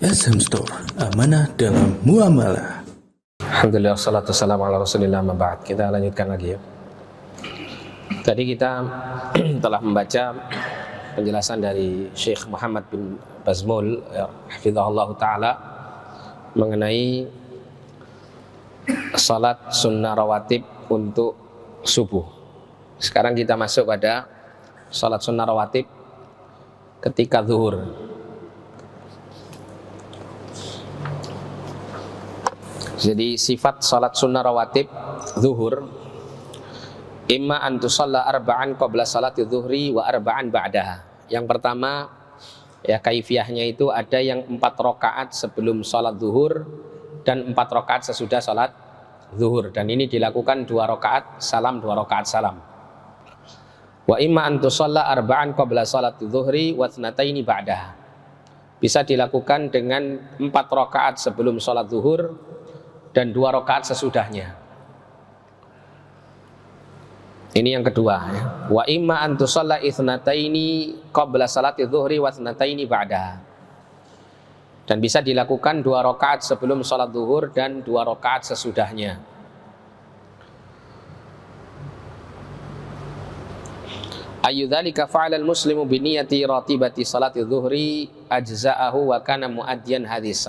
SM Store, amanah dalam muamalah. Alhamdulillah, salatu wassalamu ala rasulillah, ma ba'd. Kita lanjutkan lagi ya. Tadi kita telah membaca penjelasan dari Syekh Muhammad bin Bazmul hafizahullah ta'ala mengenai salat sunnah rawatib untuk subuh. Sekarang kita masuk pada salat sunnah rawatib ketika zuhur. Jadi sifat salat sunnah rawatib zuhur, imma an tusalla arba'an qabla salati zuhri wa arba'an ba'daha. Yang pertama ya, kaifiyahnya itu ada yang 4 rakaat sebelum salat zuhur dan 4 rakaat sesudah salat zuhur, dan ini dilakukan 2 rakaat salam, 2 rakaat salam. Wa imma an tusalla arba'an qabla salati zuhri wa thnataini ba'daha. Bisa dilakukan dengan 4 rakaat sebelum salat zuhur dan 2 rakaat sesudahnya. Ini yang kedua ya. Wa imma an tusalla ithnataini qabla salati dhuhri wa ithnataini ba'daha. Dan bisa dilakukan 2 rakaat sebelum salat zuhur dan 2 rakaat sesudahnya. Ayyudzalika fa'ala al-muslimu bi niyyati ratibati salati dhuhri ajza'ahu wa kana muaddiyan hadis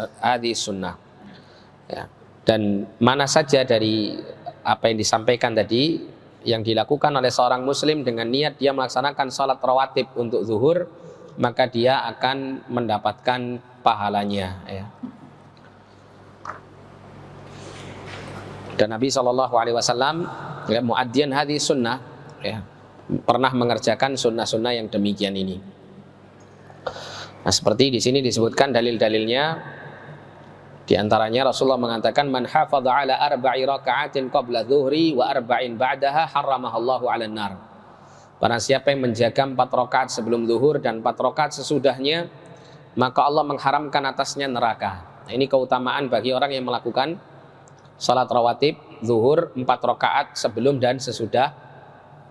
sunnah. Ya. Dan mana saja dari apa yang disampaikan tadi yang dilakukan oleh seorang muslim dengan niat dia melaksanakan salat rawatib untuk zuhur, maka dia akan mendapatkan pahalanya ya. Dan Nabi SAW ya, muaddiyan hadis sunnah ya, pernah mengerjakan sunnah-sunnah yang demikian ini. Nah, seperti di sini disebutkan dalil-dalilnya. Di antaranya Rasulullah mengatakan, man hafadha ala arba'i raka'atin qabla dhuhri wa arba'in ba'daha harramahallahu 'alan nar. Barang siapa yang menjaga 4 rakaat sebelum zuhur dan 4 rakaat sesudahnya, maka Allah mengharamkan atasnya neraka. Nah, ini keutamaan bagi orang yang melakukan salat rawatib zuhur 4 rakaat sebelum dan sesudah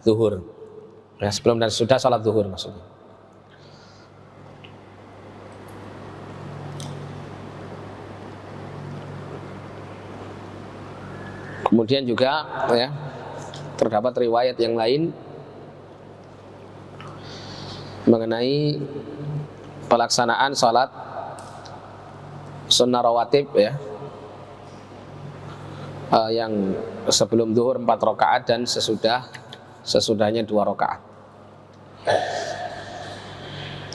zuhur. Ya, sebelum dan sesudah salat zuhur maksudnya. Kemudian juga ya, terdapat riwayat yang lain mengenai pelaksanaan salat sunnah rawatib ya, yang sebelum zuhur 4 rakaat dan sesudahnya 2 rakaat.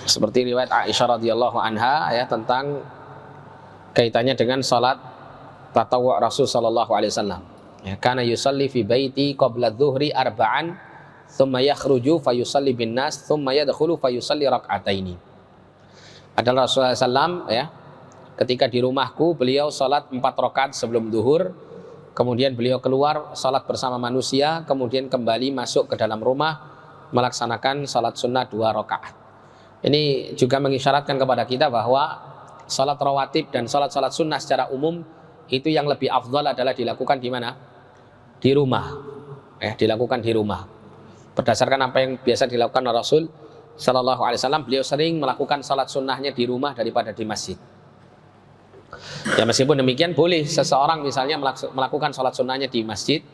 Seperti riwayat Aisyah radhiyallahu anha ya, tentang kaitannya dengan salat tatawwu' Rasul sallallahu alaihi wasallam. Ya, kana yusalli fi baiti qabla dhuhri arba'an thumma yakhruju fayusalli bin nas thumma yadkhulu fayusalli rak'ataini. Adalah Rasulullah SAW ya, ketika di rumahku beliau salat 4 rakaat sebelum zuhur, kemudian beliau keluar salat bersama manusia, kemudian kembali masuk ke dalam rumah melaksanakan salat sunnah 2 rakaat. Ini juga mengisyaratkan kepada kita bahwa salat rawatib dan salat-salat sunnah secara umum itu yang lebih afdal adalah dilakukan di mana? Di rumah. Dilakukan di rumah. Berdasarkan apa yang biasa dilakukan Rasul sallallahu alaihi wasallam, beliau sering melakukan salat sunnahnya di rumah daripada di masjid. Ya, meskipun demikian boleh seseorang misalnya melakukan salat sunnahnya di masjid,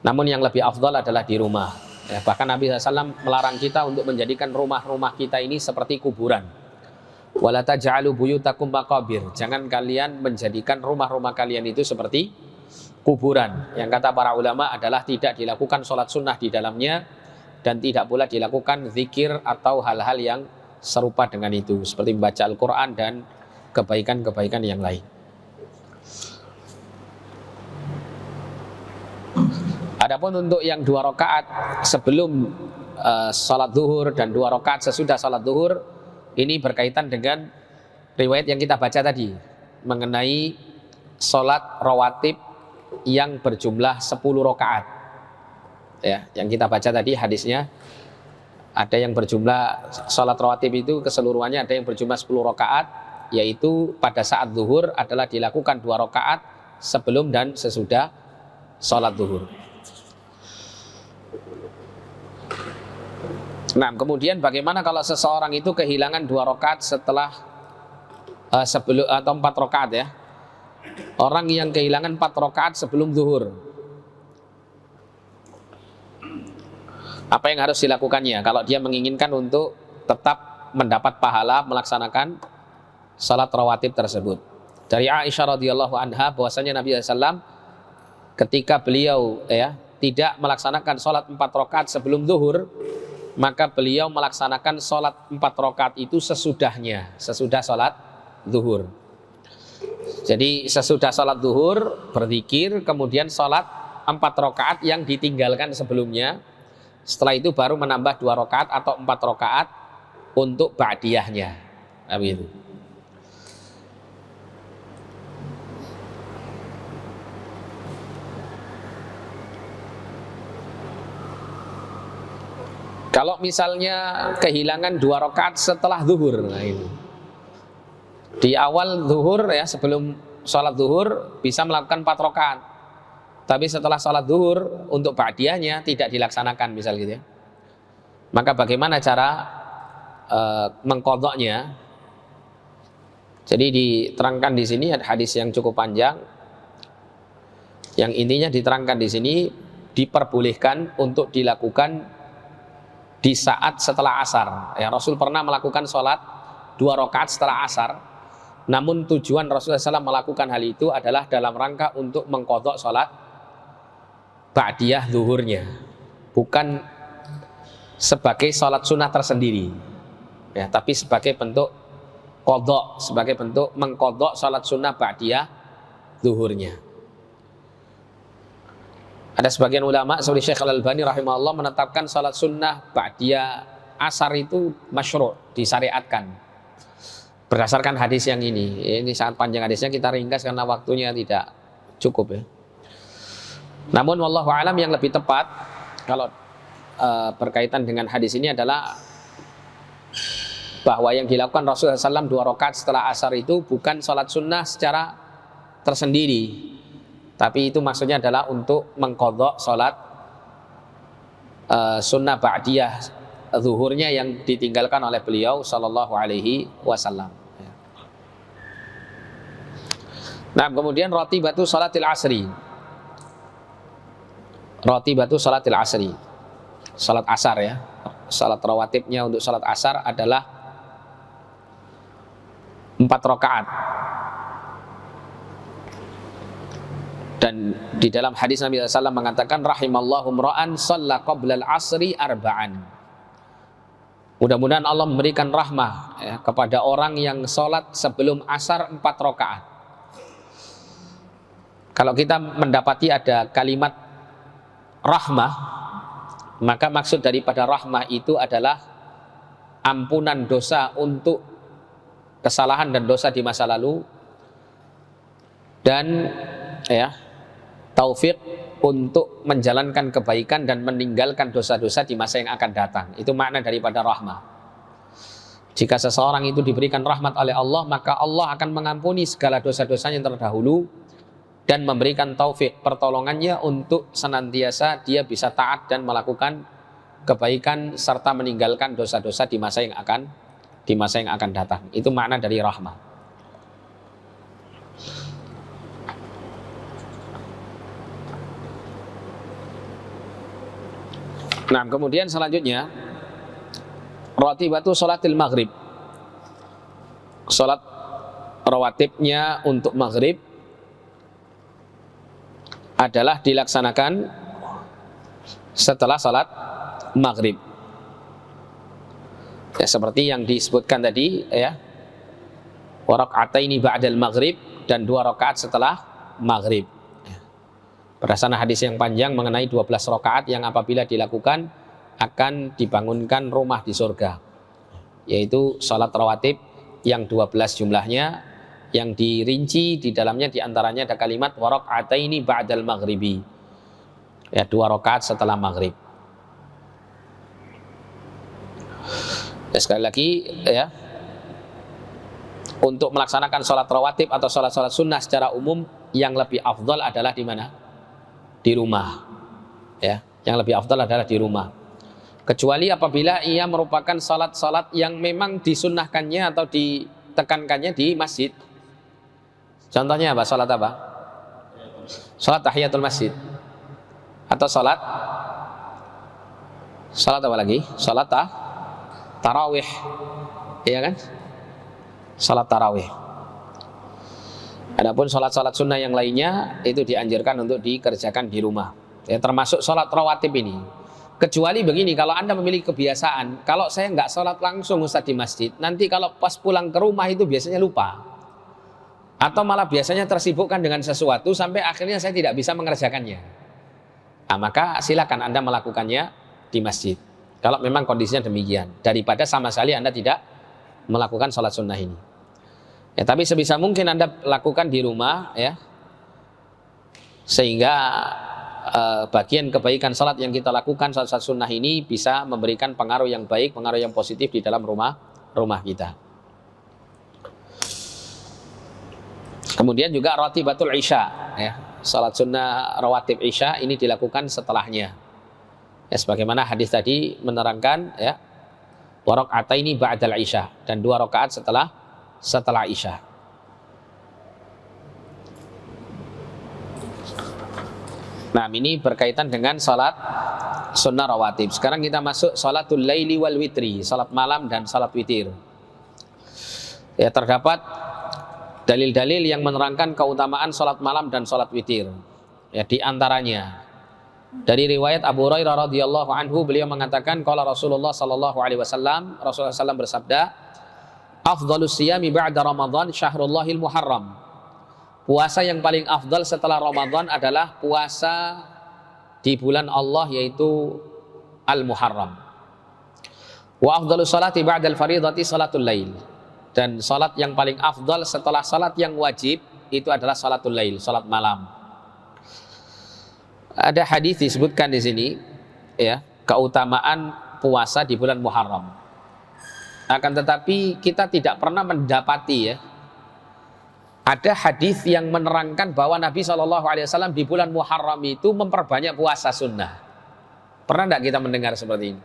namun yang lebih afdal adalah di rumah. Ya, bahkan Nabi SAW melarang kita untuk menjadikan rumah-rumah kita ini seperti kuburan. Wala taj'alu buyutakum maqabir. Jangan kalian menjadikan rumah-rumah kalian itu seperti kuburan. Yang kata para ulama adalah tidak dilakukan sholat sunnah di dalamnya, dan tidak pula dilakukan zikir atau hal-hal yang serupa dengan itu, seperti membaca Al-Quran dan kebaikan-kebaikan yang lain. Adapun untuk yang 2 rakaat sebelum salat zuhur dan 2 rakaat sesudah salat zuhur, ini berkaitan dengan riwayat yang kita baca tadi mengenai salat rawatib yang berjumlah 10 rakaat. Ya, yang kita baca tadi hadisnya, ada yang berjumlah salat rawatib itu keseluruhannya ada yang berjumlah 10 rakaat, yaitu pada saat zuhur adalah dilakukan 2 rakaat sebelum dan sesudah salat zuhur. Nah, kemudian bagaimana kalau seseorang itu kehilangan 2 rakaat setelah sebelum atau 4 rakaat ya. Orang yang kehilangan 4 rakaat sebelum zuhur, apa yang harus dilakukannya kalau dia menginginkan untuk tetap mendapat pahala melaksanakan salat rawatib tersebut? Dari Aisyah radhiyallahu anha bahwasanya Nabi SAW ketika beliau tidak melaksanakan salat 4 rakaat sebelum zuhur, maka beliau melaksanakan salat 4 rakaat itu sesudahnya, sesudah salat zuhur. Jadi sesudah salat zuhur berzikir, kemudian salat 4 rakaat yang ditinggalkan sebelumnya. Setelah itu baru menambah 2 rakaat atau 4 rakaat untuk ba'diyahnya. Nah, begitu. Kalau misalnya kehilangan 2 rakaat setelah zuhur, nah ini. Di awal zuhur ya, sebelum sholat zuhur bisa melakukan 4 rakaat. Tapi setelah sholat zuhur untuk ba'diyahnya tidak dilaksanakan misal gitu ya. Maka bagaimana cara mengqadha'nya? Jadi diterangkan di sini ada hadis yang cukup panjang. Yang intinya diterangkan di sini diperbolehkan untuk dilakukan di saat setelah asar. Ya, Rasul pernah melakukan sholat 2 rakaat setelah asar. Namun tujuan Rasulullah SAW melakukan hal itu adalah dalam rangka untuk mengqadha sholat ba'diyah zuhurnya, bukan sebagai sholat sunnah tersendiri, ya, tapi sebagai bentuk qadha, sebagai bentuk mengqadha sholat sunnah ba'diyah zuhurnya. Ada sebagian ulama seperti Syekh Al-Albani rahimahullah menetapkan sholat sunnah ba'diyah asar itu masyru', disyariatkan berdasarkan hadis yang ini. Ini sangat panjang hadisnya, kita ringkas karena waktunya tidak cukup ya. Namun wallahu alam yang lebih tepat kalau berkaitan dengan hadis ini adalah bahwa yang dilakukan Rasulullah SAW 2 rakaat setelah asar itu bukan sholat sunnah secara tersendiri, tapi itu maksudnya adalah untuk mengqadha sholat sunnah ba'diyah zuhurnya yang ditinggalkan oleh beliau sallallahu alaihi wasallam. Nah, kemudian ratibatu salatil asri. Ratibatu salatil asri. Salat asar ya. Salat rawatibnya untuk salat asar adalah 4 rakaat. Dan di dalam hadis Nabi SAW mengatakan rahimallahu mra'an shalla qabla al-asri arba'an. Mudah-mudahan Allah memberikan rahmah ya, kepada orang yang sholat sebelum asar 4 rakaat. Kalau kita mendapati ada kalimat rahmah, maka maksud daripada rahmah itu adalah ampunan dosa untuk kesalahan dan dosa di masa lalu, dan ya taufik untuk menjalankan kebaikan dan meninggalkan dosa-dosa di masa yang akan datang. Itu makna daripada rahmah. Jika seseorang itu diberikan rahmat oleh Allah, maka Allah akan mengampuni segala dosa-dosanya yang terdahulu dan memberikan taufik pertolongannya untuk senantiasa dia bisa taat dan melakukan kebaikan serta meninggalkan dosa-dosa di masa yang akan datang. Itu makna dari rahmah. Nah, kemudian selanjutnya ratibatu sholatil maghrib. Sholat rawatibnya untuk maghrib adalah dilaksanakan setelah sholat maghrib. Ya, seperti yang disebutkan tadi ya. Wa raka'ataini ba'dal maghrib, dan 2 rakaat setelah maghrib. Berdasarkan hadis yang panjang mengenai 12 rakaat yang apabila dilakukan akan dibangunkan rumah di surga, yaitu salat rawatib yang 12 jumlahnya, yang dirinci di dalamnya diantaranya ada kalimat wa raka'ataini ba'dal maghribi, ya 2 rakaat setelah maghrib. Ya, sekali lagi ya, untuk melaksanakan salat rawatib atau salat-salat sunnah secara umum yang lebih afdal adalah di mana? Di rumah, ya. Yang lebih afdal adalah di rumah. Kecuali apabila ia merupakan salat-salat yang memang disunnahkannya atau ditekankannya di masjid. Contohnya apa? Salat apa? Salat tahiyatul masjid. Atau salat apa lagi? Salat tarawih. Iya kan? Salat tarawih. Adapun salat-salat sunnah yang lainnya itu dianjurkan untuk dikerjakan di rumah. Ya, termasuk salat rawatib ini. Kecuali begini, kalau Anda memiliki kebiasaan, kalau saya nggak salat langsung Ustaz di masjid, nanti kalau pas pulang ke rumah itu biasanya lupa. Atau malah biasanya tersibukkan dengan sesuatu sampai akhirnya saya tidak bisa mengerjakannya. Nah, maka silakan Anda melakukannya di masjid. Kalau memang kondisinya demikian, daripada sama sekali Anda tidak melakukan sholat sunnah ini. Ya, tapi sebisa mungkin Anda lakukan di rumah, ya, sehingga bagian kebaikan sholat yang kita lakukan, sholat sunnah ini bisa memberikan pengaruh yang baik, pengaruh yang positif di dalam rumah kita. Kemudian juga ratibatul isya, ya, sholat sunnah rawatib isya ini dilakukan setelahnya. Ya, sebagaimana hadis tadi menerangkan, ya, wa raka'ataini ba'dal isya, dan 2 rakaat setelah isya. Nah, ini berkaitan dengan salat sunnah rawatib. Sekarang kita masuk salatul laili wal witri, salat malam dan salat witir. Ya, terdapat dalil-dalil yang menerangkan keutamaan salat malam dan salat witir. Ya, di antaranya dari riwayat Abu Hurairah radhiyallahu anhu, beliau mengatakan qala Rasulullah sallallahu alaihi wasallam, Rasulullah SAW bersabda, afdhalus siyami ba'da Ramadan syahrullahil muharram. Puasa yang paling afdal setelah Ramadan adalah puasa di bulan Allah, yaitu Al-Muharram. Wa afdhalus salati ba'dal faridati salatul lail. Dan salat yang paling afdal setelah salat yang wajib itu adalah salatul lail, salat malam. Ada hadis disebutkan di sini, ya, keutamaan puasa di bulan Muharram. Akan tetapi kita tidak pernah mendapati, ya, ada hadis yang menerangkan bahwa Nabi SAW di bulan Muharram itu memperbanyak puasa sunnah. Pernah tidak kita mendengar seperti ini?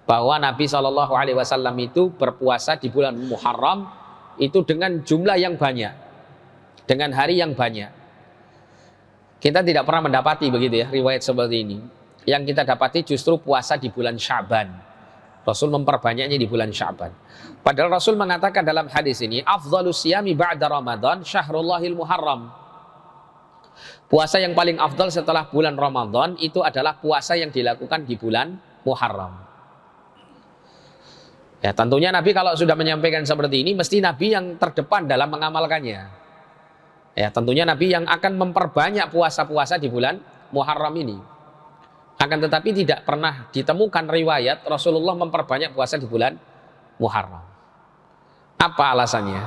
Bahwa Nabi SAW itu berpuasa di bulan Muharram itu dengan jumlah yang banyak, dengan hari yang banyak. Kita tidak pernah mendapati begitu, ya, riwayat seperti ini. Yang kita dapati justru puasa di bulan Sya'ban. Rasul memperbanyaknya di bulan Sya'ban. Padahal Rasul mengatakan dalam hadis ini, afdhalus siyami ba'da Ramadan syahrullahil muharram. Puasa yang paling afdal setelah bulan Ramadan itu adalah puasa yang dilakukan di bulan Muharram. Ya, tentunya Nabi kalau sudah menyampaikan seperti ini, mesti Nabi yang terdepan dalam mengamalkannya. Ya, tentunya Nabi yang akan memperbanyak puasa-puasa di bulan Muharram ini. Akan tetapi tidak pernah ditemukan riwayat Rasulullah memperbanyak puasa di bulan Muharram. Apa alasannya?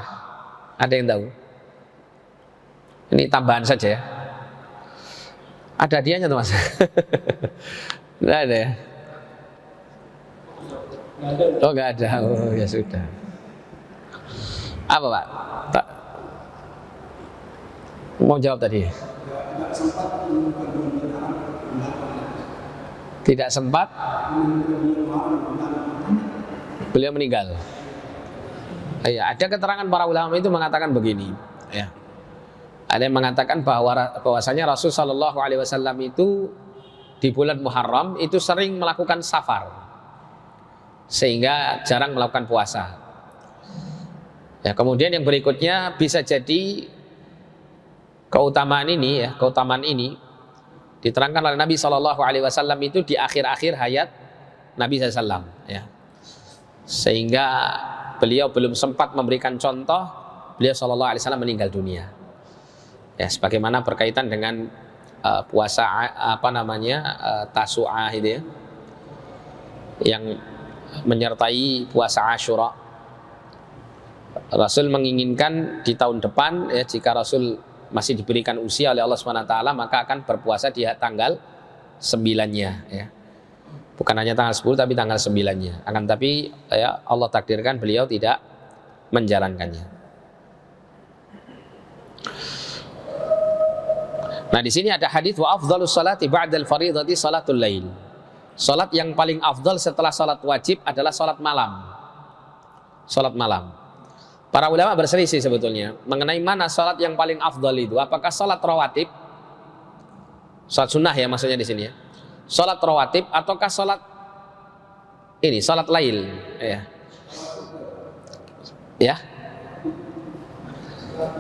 Ada yang tahu? Ini tambahan saja, ya. Ada hadiahnya tuh, Mas? Nggak ada, ya? Oh, nggak ada. Oh, ya sudah. Apa, Pak? Pak mau jawab tadi? Tidak sempat. Beliau meninggal. Ya, ada keterangan para ulama itu mengatakan begini, ya. Ada yang mengatakan bahwasanya Rasul Shallallahu Alaihi Wasallam itu di bulan Muharram itu sering melakukan safar, sehingga jarang melakukan puasa. Ya, kemudian yang berikutnya bisa jadi keutamaan ini, ya, keutamaan ini diterangkan oleh Nabi Shallallahu Alaihi Wasallam itu di akhir-akhir hayat Nabi SAW, ya. Sehingga beliau belum sempat memberikan contoh, beliau Shallallahu Alaihi Wasallam meninggal dunia. Ya, sebagaimana berkaitan dengan puasa Tasu'ah itu, ya, yang menyertai puasa Asyura. Rasul menginginkan di tahun depan, ya, jika Rasul masih diberikan usia oleh Allah SWT, maka akan berpuasa di tanggal 9-nya, ya. Bukan hanya tanggal 10 tapi tanggal 9-nya. Akan tapi, ya, Allah takdirkan beliau tidak menjalankannya. Nah, di sini ada hadis wa afdhalus salati ba'dal faridati salatul lail. Salat yang paling afdal setelah salat wajib adalah salat malam. Salat malam. Para ulama berselisih sebetulnya mengenai mana salat yang paling afdal itu. Apakah salat rawatib, salat sunnah ya maksudnya di sini ya, salat rawatib ataukah salat ini salat lail ya. Ya.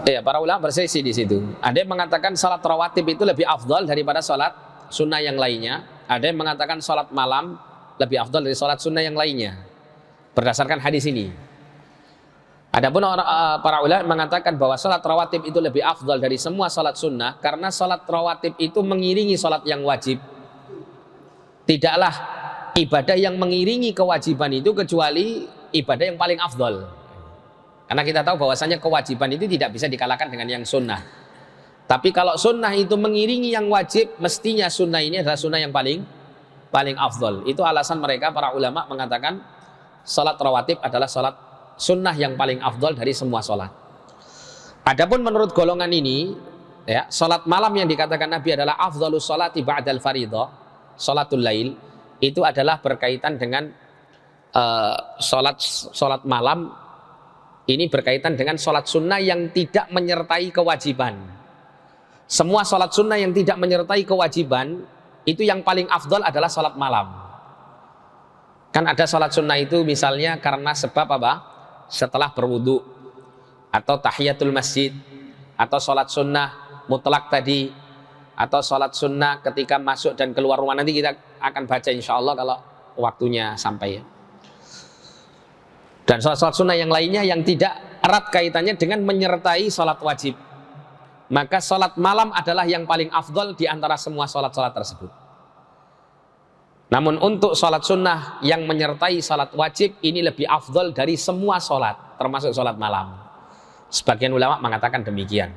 Ya, para ulama berselisih di situ. Ada yang mengatakan salat rawatib itu lebih afdal daripada salat sunnah yang lainnya. Ada yang mengatakan salat malam lebih afdal dari salat sunnah yang lainnya. Berdasarkan hadis ini. Adapun para ulama mengatakan bahwa salat rawatib itu lebih afdal dari semua salat sunnah karena salat rawatib itu mengiringi salat yang wajib. Tidaklah ibadah yang mengiringi kewajiban itu kecuali ibadah yang paling afdal. Karena kita tahu bahwasanya kewajiban itu tidak bisa dikalahkan dengan yang sunnah. Tapi kalau sunnah itu mengiringi yang wajib, mestinya sunnah ini adalah sunnah yang paling afdal. Itu alasan mereka para ulama mengatakan salat rawatib adalah salat sunnah yang paling afdal dari semua salat. Adapun menurut golongan ini, ya, salat malam yang dikatakan Nabi adalah afdalus salati ba'dal fariidhah, salatul lail, itu adalah berkaitan dengan salat malam ini berkaitan dengan salat sunnah yang tidak menyertai kewajiban. Semua salat sunnah yang tidak menyertai kewajiban itu yang paling afdal adalah salat malam. Kan ada salat sunnah itu misalnya karena sebab apa? Setelah berwudu, atau tahiyatul masjid, atau salat sunnah mutlak tadi, atau salat sunnah ketika masuk dan keluar rumah. Nanti kita akan baca insya Allah kalau waktunya sampai ya. Dan salat sunnah yang lainnya yang tidak erat kaitannya dengan menyertai salat wajib, maka salat malam adalah yang paling afdal di antara semua salat-salat tersebut. Namun untuk salat sunnah yang menyertai salat wajib ini lebih afdal dari semua salat, termasuk salat malam. Sebagian ulama mengatakan demikian.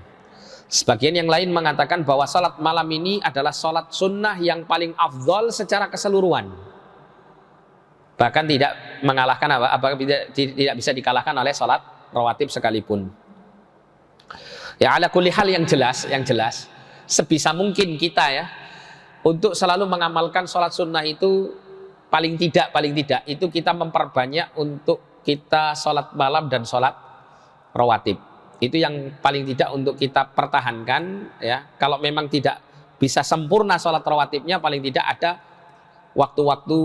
Sebagian yang lain mengatakan bahwa salat malam ini adalah salat sunnah yang paling afdal secara keseluruhan. Bahkan tidak mengalahkan tidak bisa dikalahkan oleh salat rawatib sekalipun. Ya ala kulli hal yang jelas sebisa mungkin kita ya untuk selalu mengamalkan sholat sunnah itu paling tidak itu kita memperbanyak untuk kita sholat malam dan sholat rawatib. Itu yang paling tidak untuk kita pertahankan ya. Kalau memang tidak bisa sempurna sholat rawatibnya, paling tidak ada waktu-waktu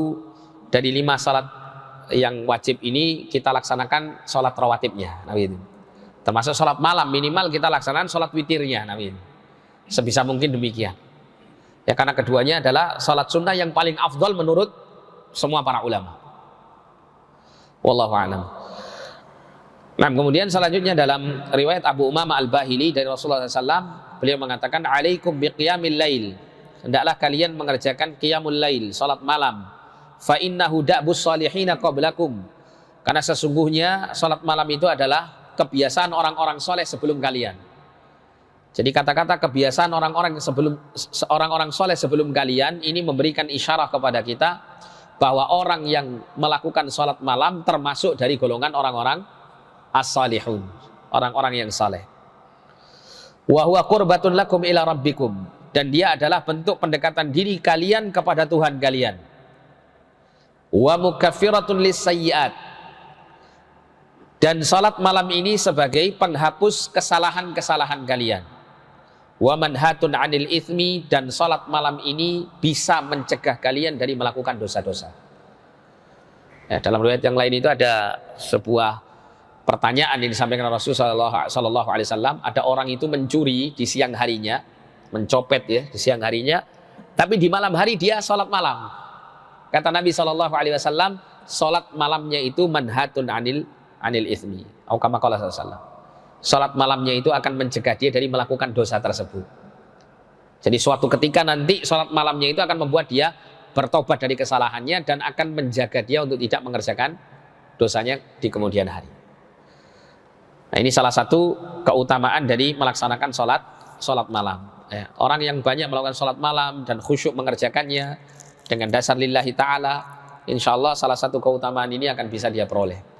dari 5 sholat yang wajib ini kita laksanakan sholat rawatibnya. Nah, gitu. Termasuk sholat malam minimal kita laksanakan sholat witirnya. Nah, gitu. Sebisa mungkin demikian. Ya karena keduanya adalah salat sunnah yang paling afdal menurut semua para ulama. Wallahu a'lam. Nah, kemudian selanjutnya dalam riwayat Abu Umamah Al-Bahili dari Rasulullah SAW, beliau mengatakan, "Alaikum biqiyamil lail." Hendaklah kalian mengerjakan qiyamul lail, salat malam. Fa innahu da'bus salihina qablakum. Karena sesungguhnya salat malam itu adalah kebiasaan orang-orang soleh sebelum kalian. Jadi kata-kata kebiasaan orang-orang soleh sebelum kalian ini memberikan isyarah kepada kita bahwa orang yang melakukan sholat malam termasuk dari golongan orang-orang as-salihun, orang-orang yang saleh. Wa huwa qurbatun lakum ila rabbikum, dan dia adalah bentuk pendekatan diri kalian kepada Tuhan kalian. Wa mukaffiratun lis-sayyi'at, dan sholat malam ini sebagai penghapus kesalahan-kesalahan kalian. Wa manhatun 'anil itsmi, dan salat malam ini bisa mencegah kalian dari melakukan dosa-dosa. Ya, dalam riwayat yang lain itu ada sebuah pertanyaan yang disampaikan Rasulullah sallallahu alaihi wasallam, ada orang itu mencuri di siang harinya, mencopet ya di siang harinya, tapi di malam hari dia salat malam. Kata Nabi sallallahu alaihi wasallam, salat malamnya itu manhatun 'anil itsmi. Atau kama qala sallallahu alaihi wasallam. Salat malamnya itu akan mencegah dia dari melakukan dosa tersebut. Jadi suatu ketika nanti salat malamnya itu akan membuat dia bertobat dari kesalahannya dan akan menjaga dia untuk tidak mengerjakan dosanya di kemudian hari. Nah, ini salah satu keutamaan dari melaksanakan salat malam. Ya, orang yang banyak melakukan salat malam dan khusyuk mengerjakannya dengan dasar lillahi ta'ala, insya Allah salah satu keutamaan ini akan bisa dia peroleh.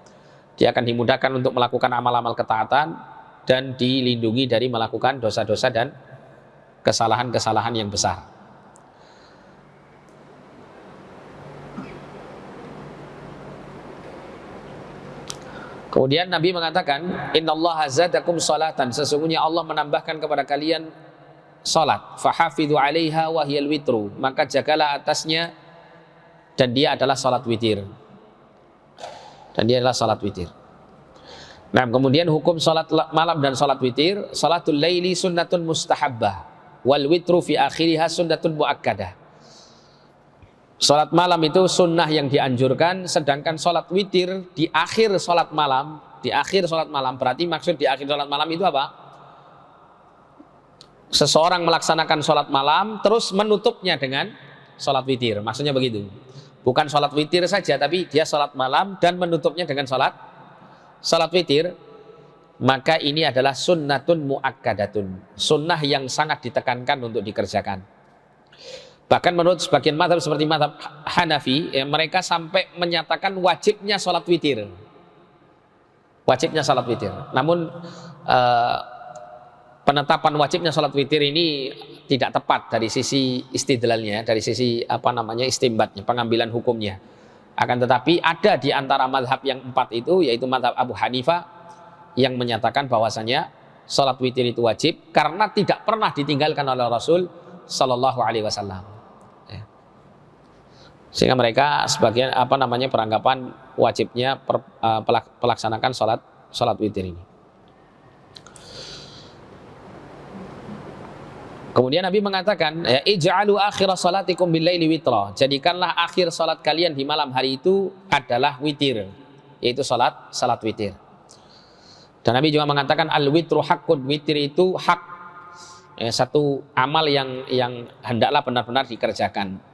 Dia akan dimudahkan untuk melakukan amal-amal ketaatan dan dilindungi dari melakukan dosa-dosa dan kesalahan-kesalahan yang besar. Kemudian Nabi mengatakan, innallaha zadakum salatan, sesungguhnya Allah menambahkan kepada kalian salat, fahafidhu 'alaiha wa hiyal witru, maka jagalah atasnya dan dia adalah salat witir. Dan dia adalah salat witir. Nah, kemudian hukum salat malam dan salat witir, salatul laili sunnatun mustahabbah wal witru fi akhiriha sunnatun muakkadah. Salat malam itu sunnah yang dianjurkan, sedangkan salat witir di akhir salat malam, berarti maksud di akhir salat malam itu apa? Seseorang melaksanakan salat malam terus menutupnya dengan salat witir, maksudnya begitu. Bukan salat witir saja, tapi dia salat malam dan menutupnya dengan salat witir. Maka ini adalah sunnatun muakkadatun, sunnah yang sangat ditekankan untuk dikerjakan. Bahkan menurut sebagian mazhab seperti mazhab Hanafi, mereka sampai menyatakan wajibnya salat witir. Wajibnya salat witir. Namun penetapan wajibnya salat witir ini tidak tepat dari sisi istidlalnya, dari sisi istimbatnya, pengambilan hukumnya. Akan tetapi ada di antara mazhab yang 4 itu, yaitu mazhab Abu Hanifah, yang menyatakan bahwasanya salat witir itu wajib karena tidak pernah ditinggalkan oleh Rasul Sallallahu Alaihi Wasallam. Sehingga mereka sebagian beranggapan wajibnya pelaksanakan salat witir ini. Kemudian Nabi mengatakan, ij'alu akhir salatikum bil laili witra, jadikanlah akhir salat kalian di malam hari itu adalah witir, yaitu salat witir. Dan Nabi juga mengatakan al witru haqqun, witir itu hak, satu amal yang hendaklah benar-benar dikerjakan.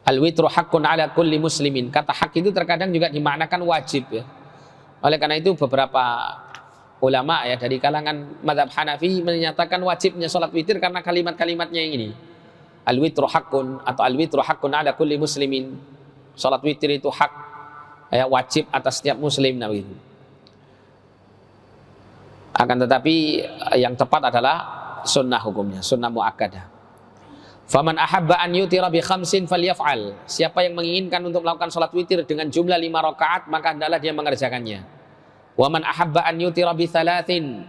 Al-witru haqqun ala kulli muslimin. Kata hak itu terkadang juga dimaknakan wajib, ya. Oleh karena itu beberapa ulama dari kalangan mazhab Hanafi menyatakan wajibnya salat witir karena kalimat-kalimatnya yang ini. Al-witru haqqun atau al-witru haqqun ala kulli muslimin. Salat witir itu hak, wajib atas setiap muslim, begitu. Akan tetapi yang tepat adalah sunnah hukumnya, sunnah muakkadah. Faman ahabba an yutira bi khamsin falyaf'al. Siapa yang menginginkan untuk melakukan salat witir dengan jumlah 5 rakaat, maka hendaklah dia mengerjakannya. Wa man ahabba an yutira bi thalathin.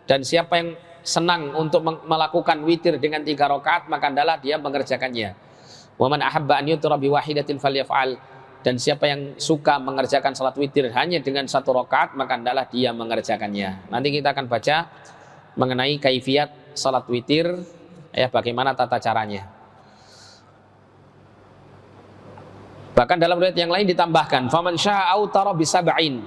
Dan siapa yang senang untuk melakukan witir dengan 3 rakaat, maka hendaklah dia mengerjakannya. Wa man ahabba an yutira bi wahidatin falyaf'al. Dan siapa yang suka mengerjakan salat witir hanya dengan 1 rakaat, maka hendaklah dia mengerjakannya. Nanti kita akan baca mengenai kaifiyat salat witir, bagaimana tata caranya. Bahkan dalam riwayat yang lain ditambahkan, faman syaa'a autara bisab'in.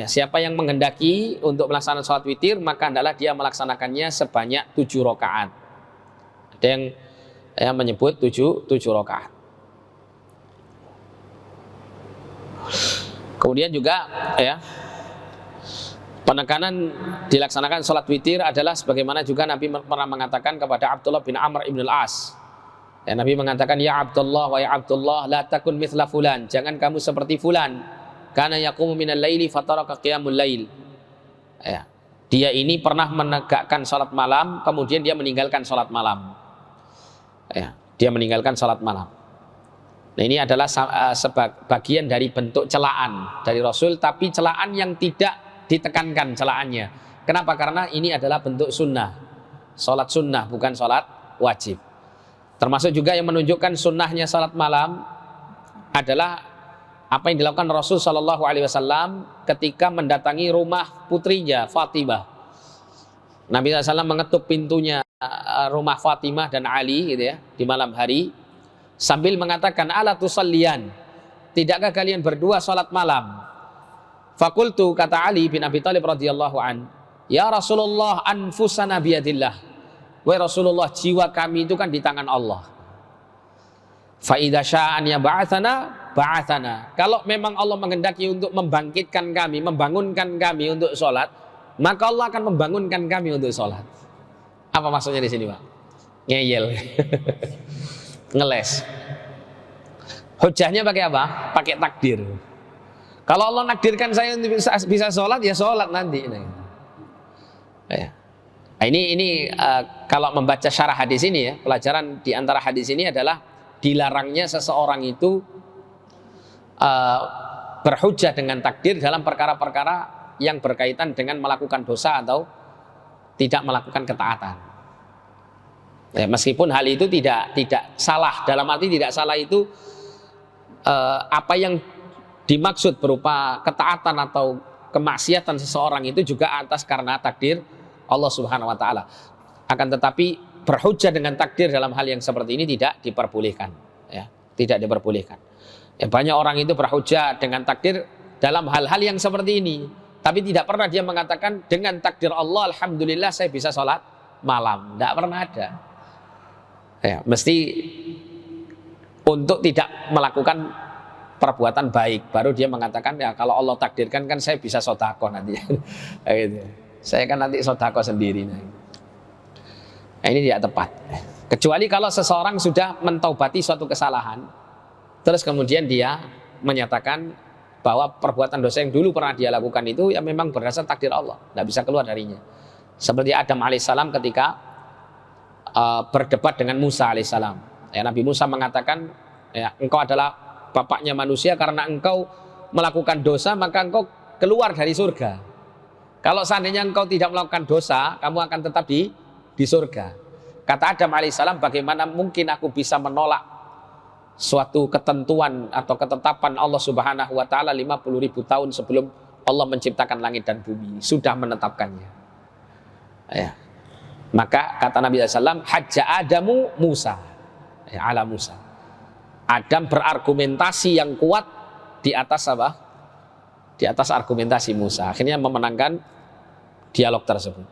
Siapa yang menghendaki untuk melaksanakan salat witir, maka hendaklah dia melaksanakannya sebanyak 7 rakaat. Ada yang menyebut 7 rakaat. Kemudian juga penekanan dilaksanakan salat witir adalah sebagaimana juga Nabi pernah mengatakan kepada Abdullah bin Amr ibn al-As. Nabi mengatakan, ya Abdullah, wa ya Abdullah, la takun mithla fulan, jangan kamu seperti fulan, kana yaqumu minal laili fataraka qiyamul lail. Dia ini pernah menegakkan salat malam, kemudian dia meninggalkan salat malam. Dia meninggalkan salat malam. Nah, ini adalah bagian dari bentuk celaan dari Rasul, tapi celaan yang tidak ditekankan celaannya. Kenapa? Karena ini adalah bentuk sunnah, salat sunnah, bukan salat wajib. Termasuk juga yang menunjukkan sunnahnya salat malam adalah apa yang dilakukan Rasul Shallallahu Alaihi Wasallam ketika mendatangi rumah putrinya Fatimah. Nabi SAW mengetuk pintunya rumah Fatimah dan Ali, di malam hari, sambil mengatakan, ala tusalliyan, tidakkah kalian berdua salat malam? Fakultu, kata Ali bin Abi Thalib radhiyallahu an, ya Rasulullah, anfusana biyadillah. Wahai Rasulullah, jiwa kami itu kan di tangan Allah. Fa idza sya'an ya ba'atsana. Kalau memang Allah menghendaki untuk membangkitkan kami, membangunkan kami untuk sholat, maka Allah akan membangunkan kami untuk sholat. Apa maksudnya di sini, Pak? Ngeyel. Ngeles. Hujahnya pakai apa? Pakai takdir. Kalau Allah nakdirkan saya untuk bisa sholat, ya sholat nanti. Nah, ini kalau membaca syarah hadis ini, pelajaran di antara hadis ini adalah dilarangnya seseorang itu berhujjah dengan takdir dalam perkara-perkara yang berkaitan dengan melakukan dosa atau tidak melakukan ketaatan. Ya, meskipun hal itu tidak salah, dalam arti tidak salah itu apa yang dimaksud berupa ketaatan atau kemaksiatan seseorang itu juga atas karena takdir Allah Subhanahu wa taala. Akan tetapi berhujjah dengan takdir dalam hal yang seperti ini tidak diperbolehkan, ya, tidak diperbolehkan. Ya, banyak orang itu berhujjah dengan takdir dalam hal-hal yang seperti ini, tapi tidak pernah dia mengatakan dengan takdir Allah alhamdulillah saya bisa sholat malam. Tidak pernah ada. Ya, mesti untuk tidak melakukan perbuatan baik baru dia mengatakan ya kalau Allah takdirkan kan saya bisa sodako nanti. Gitu. Saya kan nanti sodako sendiri. Nah, ini tidak tepat. Kecuali kalau seseorang sudah mentaubati suatu kesalahan, terus kemudian dia menyatakan bahwa perbuatan dosa yang dulu pernah dia lakukan itu ya memang berdasar takdir Allah, tidak bisa keluar darinya. Seperti Adam alaihissalam ketika berdebat dengan Musa alaihissalam. Ya, Nabi Musa mengatakan, ya, engkau adalah bapaknya manusia karena engkau melakukan dosa maka engkau keluar dari surga. Kalau seandainya engkau tidak melakukan dosa, kamu akan tetap di surga. Kata Adam alaihissalam, bagaimana mungkin aku bisa menolak suatu ketentuan atau ketetapan Allah Subhanahu wa taala 50.000 tahun sebelum Allah menciptakan langit dan bumi, sudah menetapkannya. Ya. Maka kata Nabi SAW, hajja Adamu Musa, ya, ala Musa. Adam berargumentasi yang kuat di atas apa? Di atas argumentasi Musa. Akhirnya memenangkan dialog tersebut.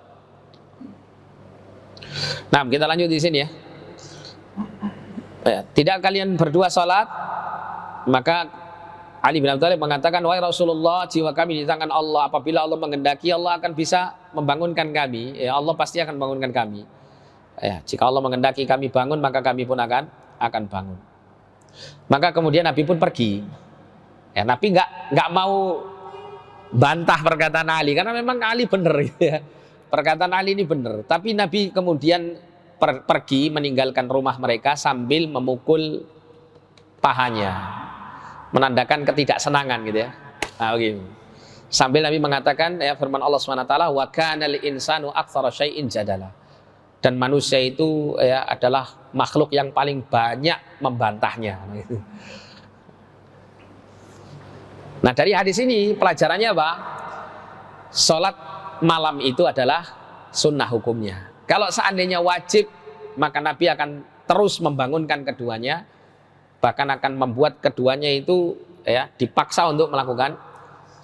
Nah, kita lanjut di sini ya. Ya, tidak kalian berdua sholat? Maka Ali bin Abi Thalib mengatakan, wahai Rasulullah, jiwa kami di tangan Allah. Apabila Allah menghendaki, Allah akan bisa membangunkan kami. Ya, Allah pasti akan membangunkan kami. Ya, jika Allah menghendaki kami bangun, maka kami pun akan bangun. Maka kemudian Nabi pun pergi. Ya, Nabi nggak mau bantah perkataan Ali, karena memang Ali benar. Ya. Perkataan Ali ini benar. Tapi Nabi kemudian pergi meninggalkan rumah mereka sambil memukul pahanya, menandakan ketidaksenangan gitu ya. Nah, begini. Sambil Nabi mengatakan ya firman Allah SWT, wa kana lil insanu aktsara syai'in jadala. Dan manusia itu ya adalah makhluk yang paling banyak membantahnya. Nah, dari hadis ini pelajarannya apa? Salat malam itu adalah sunnah hukumnya. Kalau seandainya wajib, maka Nabi akan terus membangunkan keduanya, bahkan akan membuat keduanya itu ya dipaksa untuk melakukan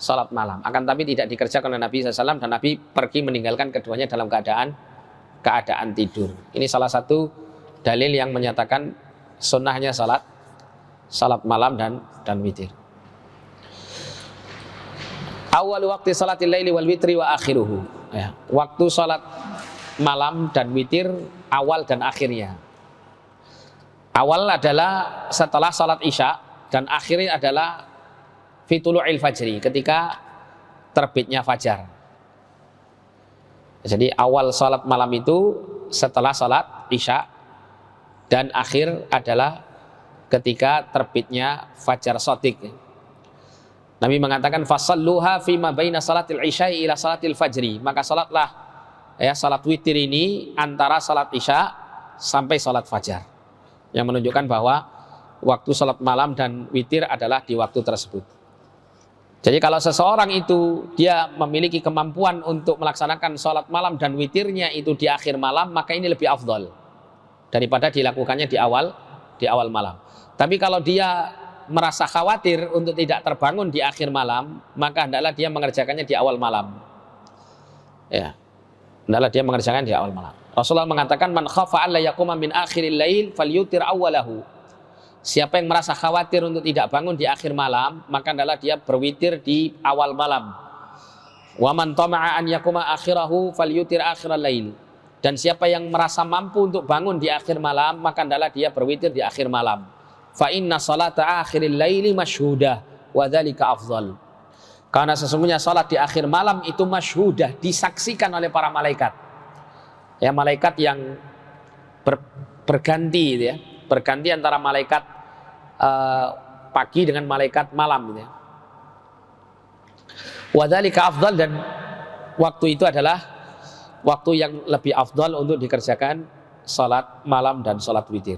sholat malam. Akan tapi tidak dikerjakan oleh Nabi SAW, dan Nabi pergi meninggalkan keduanya dalam keadaan tidur. Ini salah satu dalil yang menyatakan sunnahnya salat malam dan witir. Awal waktu salatil laili wal witri wa akhiruhu. Ya, waktu salat malam dan witir awal dan akhirnya. Awal adalah setelah salat isya dan akhirnya adalah fitulu'il fajri, ketika terbitnya fajar. Jadi awal salat malam itu setelah salat isya dan akhir adalah ketika terbitnya fajar shadiq. Nabi mengatakan fasalluha fima baina salatil isya'i ila salatil fajri. Maka salatlah ya salat witir ini antara salat isya sampai salat fajar. Yang menunjukkan bahwa waktu salat malam dan witir adalah di waktu tersebut. Jadi kalau seseorang itu dia memiliki kemampuan untuk melaksanakan salat malam dan witirnya itu di akhir malam, maka ini lebih afdal daripada dilakukannya di awal malam. Tapi kalau dia merasa khawatir untuk tidak terbangun di akhir malam, maka hendaklah dia mengerjakannya di awal malam. Ya, hendaklah dia mengerjakan di awal malam. Rasulullah mengatakan, man khafa alla yaquma min akhiril lail falyutir awwalahu. Siapa yang merasa khawatir untuk tidak bangun di akhir malam, maka hendaklah dia berwitir di awal malam. Wa man tama'a an yaquma akhirahu falyutir akhiral lail. Dan siapa yang merasa mampu untuk bangun di akhir malam, maka hendaklah dia berwitir di akhir malam. Fa inna salata akhiril laili masyhudah wa dzalika afdal. Karena sesungguhnya salat di akhir malam itu masyhudah, disaksikan oleh para malaikat. Ya, malaikat yang berganti gitu ya. Berganti antara malaikat pagi dengan malaikat malam gitu ya. Wadzalika afdal, dan waktu itu adalah waktu yang lebih afdal untuk dikerjakan salat malam dan salat witir.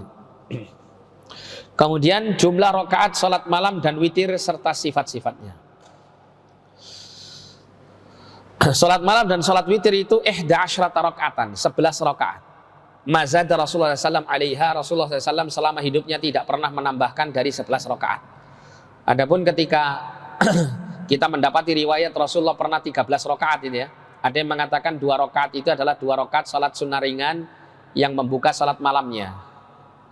Kemudian jumlah rakaat salat malam dan witir serta sifat-sifatnya. Salat malam dan salat witir itu 11 rakaatan, 11 rakaat. Mazad Rasulullah SAW alaiha, Rasulullah SAW selama hidupnya tidak pernah menambahkan dari 11 rakaat. Adapun ketika kita mendapati riwayat Rasulullah pernah 13 rakaat ini ya. Ada yang mengatakan 2 rakaat itu adalah 2 rakaat salat sunnah ringan yang membuka salat malamnya,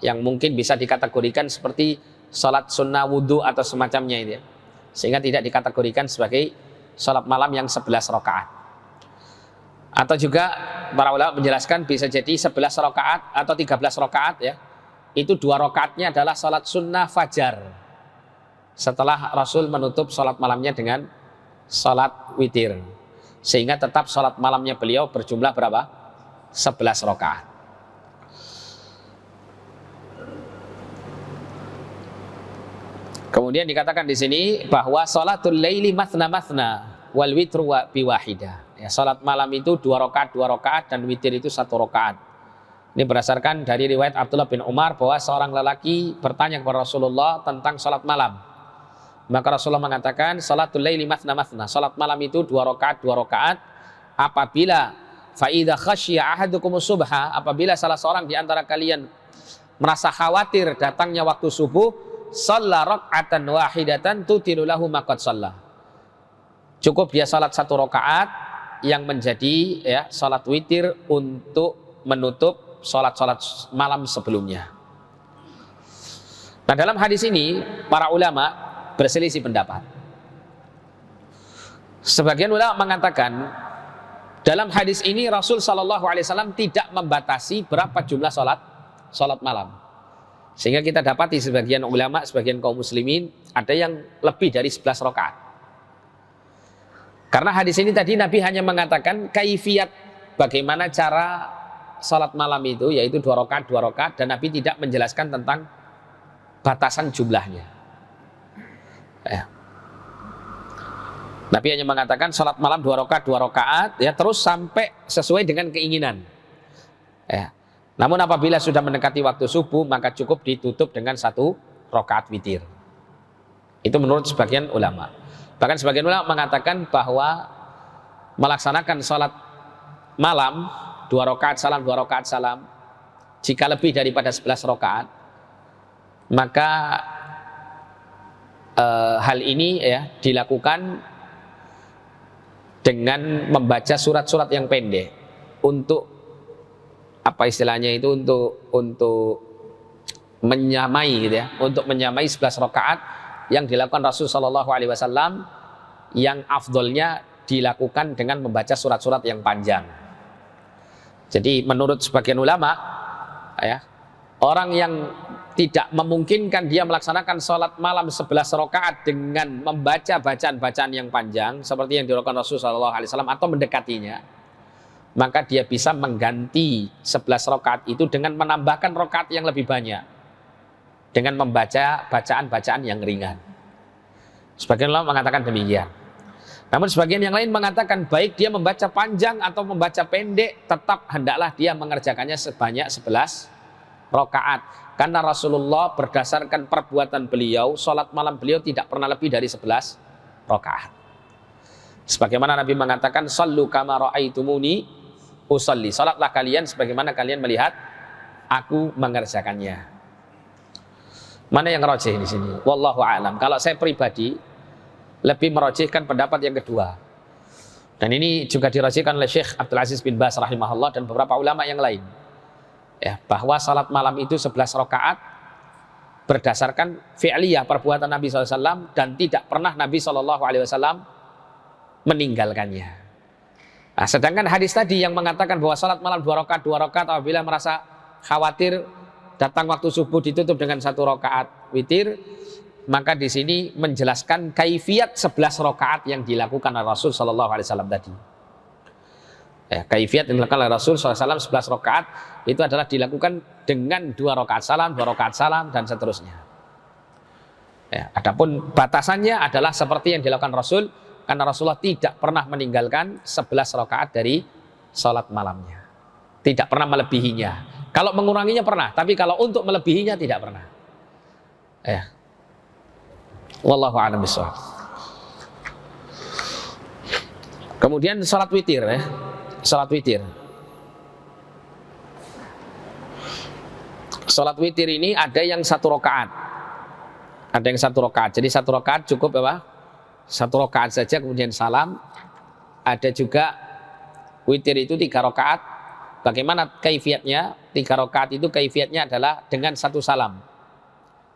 yang mungkin bisa dikategorikan seperti salat sunnah wudhu atau semacamnya itu ya. Sehingga tidak dikategorikan sebagai salat malam yang 11 rakaat. Atau juga para ulama menjelaskan bisa jadi 11 rakaat atau 13 rakaat ya. Itu 2 rakaatnya adalah salat sunnah fajar, setelah Rasul menutup salat malamnya dengan salat witir. Sehingga tetap salat malamnya beliau berjumlah berapa? 11 rakaat. Kemudian dikatakan di sini bahwa salatul laili mathna mathna wal witru biwahidah. Ya, salat malam itu 2 rakaat dan witir itu 1 rakaat. Ini berdasarkan dari riwayat Abdullah bin Umar bahwa seorang lelaki bertanya kepada Rasulullah tentang salat malam. Maka Rasulullah mengatakan salatul laili mathna mathna. Salat malam itu 2 rakaat. Apabila fa idza khasyiya ahadukumus subha, apabila salah seorang di antara kalian merasa khawatir datangnya waktu subuh, shalla rak'atan wahidatan tutilu lahu ma qad shalla. Cukup dia salat 1 rakaat yang menjadi ya salat witir untuk menutup salat-salat malam sebelumnya. Nah, dalam hadis ini para ulama berselisih pendapat. Sebagian ulama mengatakan dalam hadis ini Rasul Shallallahu Alaihi Wasallam tidak membatasi berapa jumlah salat malam, sehingga kita dapati sebagian ulama, sebagian kaum muslimin ada yang lebih dari 11 rakaat. Karena hadis ini tadi Nabi hanya mengatakan kaifiyat bagaimana cara salat malam itu, yaitu 2 rakaat, dan Nabi tidak menjelaskan tentang batasan jumlahnya. Ya. Nabi hanya mengatakan salat malam 2 rakaat ya, terus sampai sesuai dengan keinginan. Ya. Namun apabila sudah mendekati waktu subuh maka cukup ditutup dengan 1 rakaat witir. Itu menurut sebagian ulama. Bahkan sebagian ulama mengatakan bahwa melaksanakan salat malam 2 rakaat salam, jika lebih daripada 11 rakaat, maka hal ini ya dilakukan dengan membaca surat-surat yang pendek untuk apa istilahnya itu, untuk menyamai gitu ya, untuk menyamai 11 rakaat yang dilakukan Rasul Shallallahu Alaihi Wasallam, yang afdolnya dilakukan dengan membaca surat-surat yang panjang. Jadi menurut sebagian ulama ya, orang yang tidak memungkinkan dia melaksanakan sholat malam 11 rakaat dengan membaca bacaan-bacaan yang panjang seperti yang dilakukan Rasul Shallallahu Alaihi Wasallam atau mendekatinya, maka dia bisa mengganti 11 rakaat itu dengan menambahkan rakaat yang lebih banyak dengan membaca bacaan-bacaan yang ringan. Sebagian ulama mengatakan demikian. Namun sebagian yang lain mengatakan baik dia membaca panjang atau membaca pendek, tetap hendaklah dia mengerjakannya sebanyak 11 rakaat. Karena Rasulullah berdasarkan perbuatan beliau, sholat malam beliau tidak pernah lebih dari 11 rakaat. Sebagaimana Nabi mengatakan, "Shallu kama ra'aitumuni usalli." Salatlah kalian sebagaimana kalian melihat aku mengerjakannya. Mana yang rajih di sini? Wallahu a'lam. Kalau saya pribadi lebih merajihkan pendapat yang kedua. Dan ini juga dirajihkan oleh Syekh Abdul Aziz bin Baz rahimahullah dan beberapa ulama yang lain. Ya, bahwa salat malam itu 11 rakaat berdasarkan fi'liyah, perbuatan Nabi SAW, dan tidak pernah Nabi SAW meninggalkannya. Nah, sedangkan hadis tadi yang mengatakan bahwa salat malam 2 rakaat apabila merasa khawatir datang waktu subuh ditutup dengan 1 rakaat witir, maka di sini menjelaskan kaifiyat 11 rakaat yang dilakukan oleh Rasul Shallallahu Alaihi Wasallam tadi. Ya, kaifiyat yang dilakukan oleh Rasul SAW 11 rakaat itu adalah dilakukan dengan 2 rakaat salam, dan seterusnya. Ya, adapun batasannya adalah seperti yang dilakukan Rasul karena Rasulullah tidak pernah meninggalkan 11 rakaat dari sholat malamnya. Tidak pernah melebihinya. Kalau menguranginya pernah, tapi kalau untuk melebihinya tidak pernah. Ya. Wallahu a'lam bishawab. Kemudian sholat witir ya. Sholat witir. Sholat witir ini ada yang 1 rakaat. Ada yang 1 rakaat. Jadi 1 rakaat cukup apa? 1 rakaat saja kemudian salam. Ada juga witir itu 3 rakaat. Bagaimana kaifiatnya? 3 rakaat itu kaifiatnya adalah dengan 1 salam.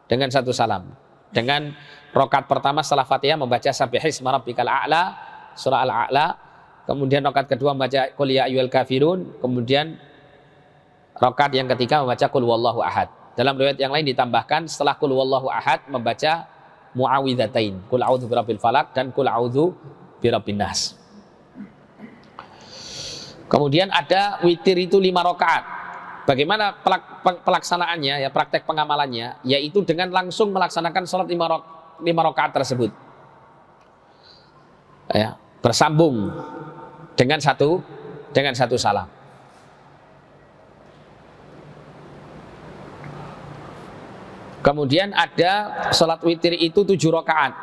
Dengan 1 salam. Dengan rakaat pertama setelah Fatihah membaca Sabbihisma rabbikal a'la, surah Al-A'la. Kemudian rakaat kedua membaca Qul ya ayyuhal kafirun. Kemudian rakaat yang ketiga membaca Qul huwallahu ahad. Dalam riwayat yang lain ditambahkan setelah Qul huwallahu ahad membaca Muawwidzatain, Qul a'udzu birabbil falaq dan Qul a'udzu birabbin nas. Kemudian ada witir itu 5 rakaat. Bagaimana pelaksanaannya ya, praktek pengamalannya, yaitu dengan langsung melaksanakan sholat 5 rakaat tersebut. Ya, bersambung dengan satu salam. Kemudian ada sholat witir itu 7 rakaat.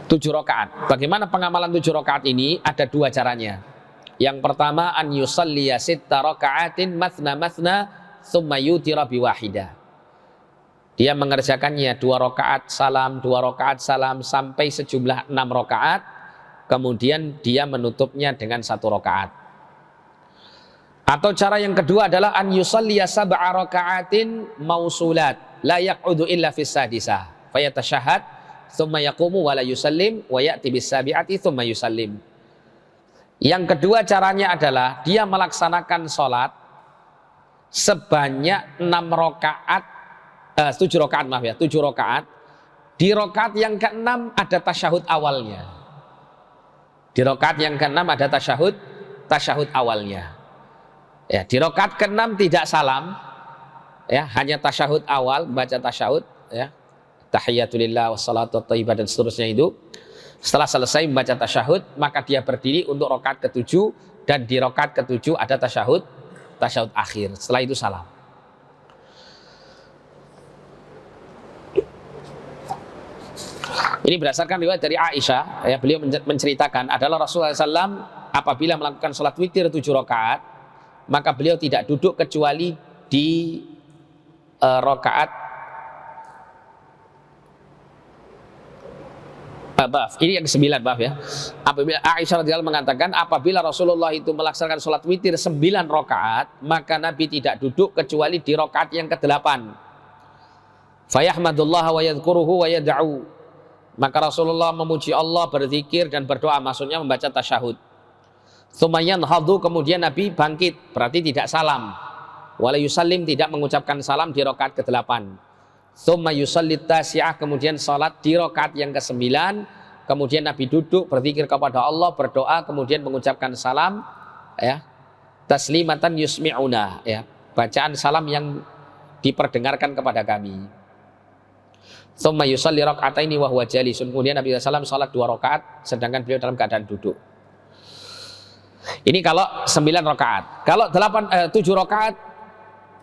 7 rakaat. Bagaimana pengamalan 7 rakaat ini? Ada 2 caranya. Yang pertama, an yusalliya 6 rakaatin mathna thumma yutira biwahidah. Dia mengerjakannya 2 rakaat salam, 2 rakaat salam sampai sejumlah 6 rakaat. Kemudian dia menutupnya dengan 1 rakaat. Atau cara yang kedua adalah an yusalliya 7 rakaatin mausulat la yaq'udu illa fis sadisah fayatashahhad thumma yaqumu wa la yusallim wa ya'ti bis sabi'ati thumma yusallim. Yang kedua caranya adalah dia melaksanakan sholat sebanyak 6 rakaat 7 rakaat maaf ya, 7 rakaat. Di rakaat yang ke-6 ada tasyahud awalnya. Di rakaat yang ke-6 ada tasyahud awalnya. Ya, di rakaat ke-6 tidak salam, ya, hanya tasyahud awal, baca tasyahud, ya, tahiyatulillah wassalatu watthayyibah dan seterusnya itu. Setelah selesai membaca tasyahud, maka dia berdiri untuk rakaat ke-7 dan di rakaat ke-7 ada tasyahud akhir. Setelah itu salam. Ini berdasarkan riwayat dari Aisyah, ya, beliau menceritakan adalah Rasulullah SAW apabila melakukan sholat witir 7 rakaat, maka beliau tidak duduk kecuali di rakaat ini yang ke-9 maaf ya. Apabila Aisyah radhiyallahu mengatakan apabila Rasulullah itu melaksanakan sholat witir 9 rakaat, maka Nabi tidak duduk kecuali di rakaat yang ke-8. Fayahmadullaha wa yadhkuruhu wa yad'u. Maka Rasulullah memuji Allah, berzikir dan berdoa, maksudnya membaca tasyahud. Tsumma yanhadhu, kemudian Nabi bangkit, berarti tidak salam. Wala yusallim, tidak mengucapkan salam di rakaat ke-8. Tsumma yusallit tasi'ah, kemudian salat di rakaat yang ke-9. Kemudian Nabi duduk berzikir kepada Allah, berdoa, kemudian mengucapkan salam, ya. Taslimatan yusmi'una, ya. Bacaan salam yang diperdengarkan kepada kami. Tsumma yusalli raka'ataini wa huwa jalisun. Kemudian Nabi sallallahu alaihi wasallam salat 2 rakaat sedangkan beliau dalam keadaan duduk. Ini kalau 9 rakaat. Kalau 7 rakaat,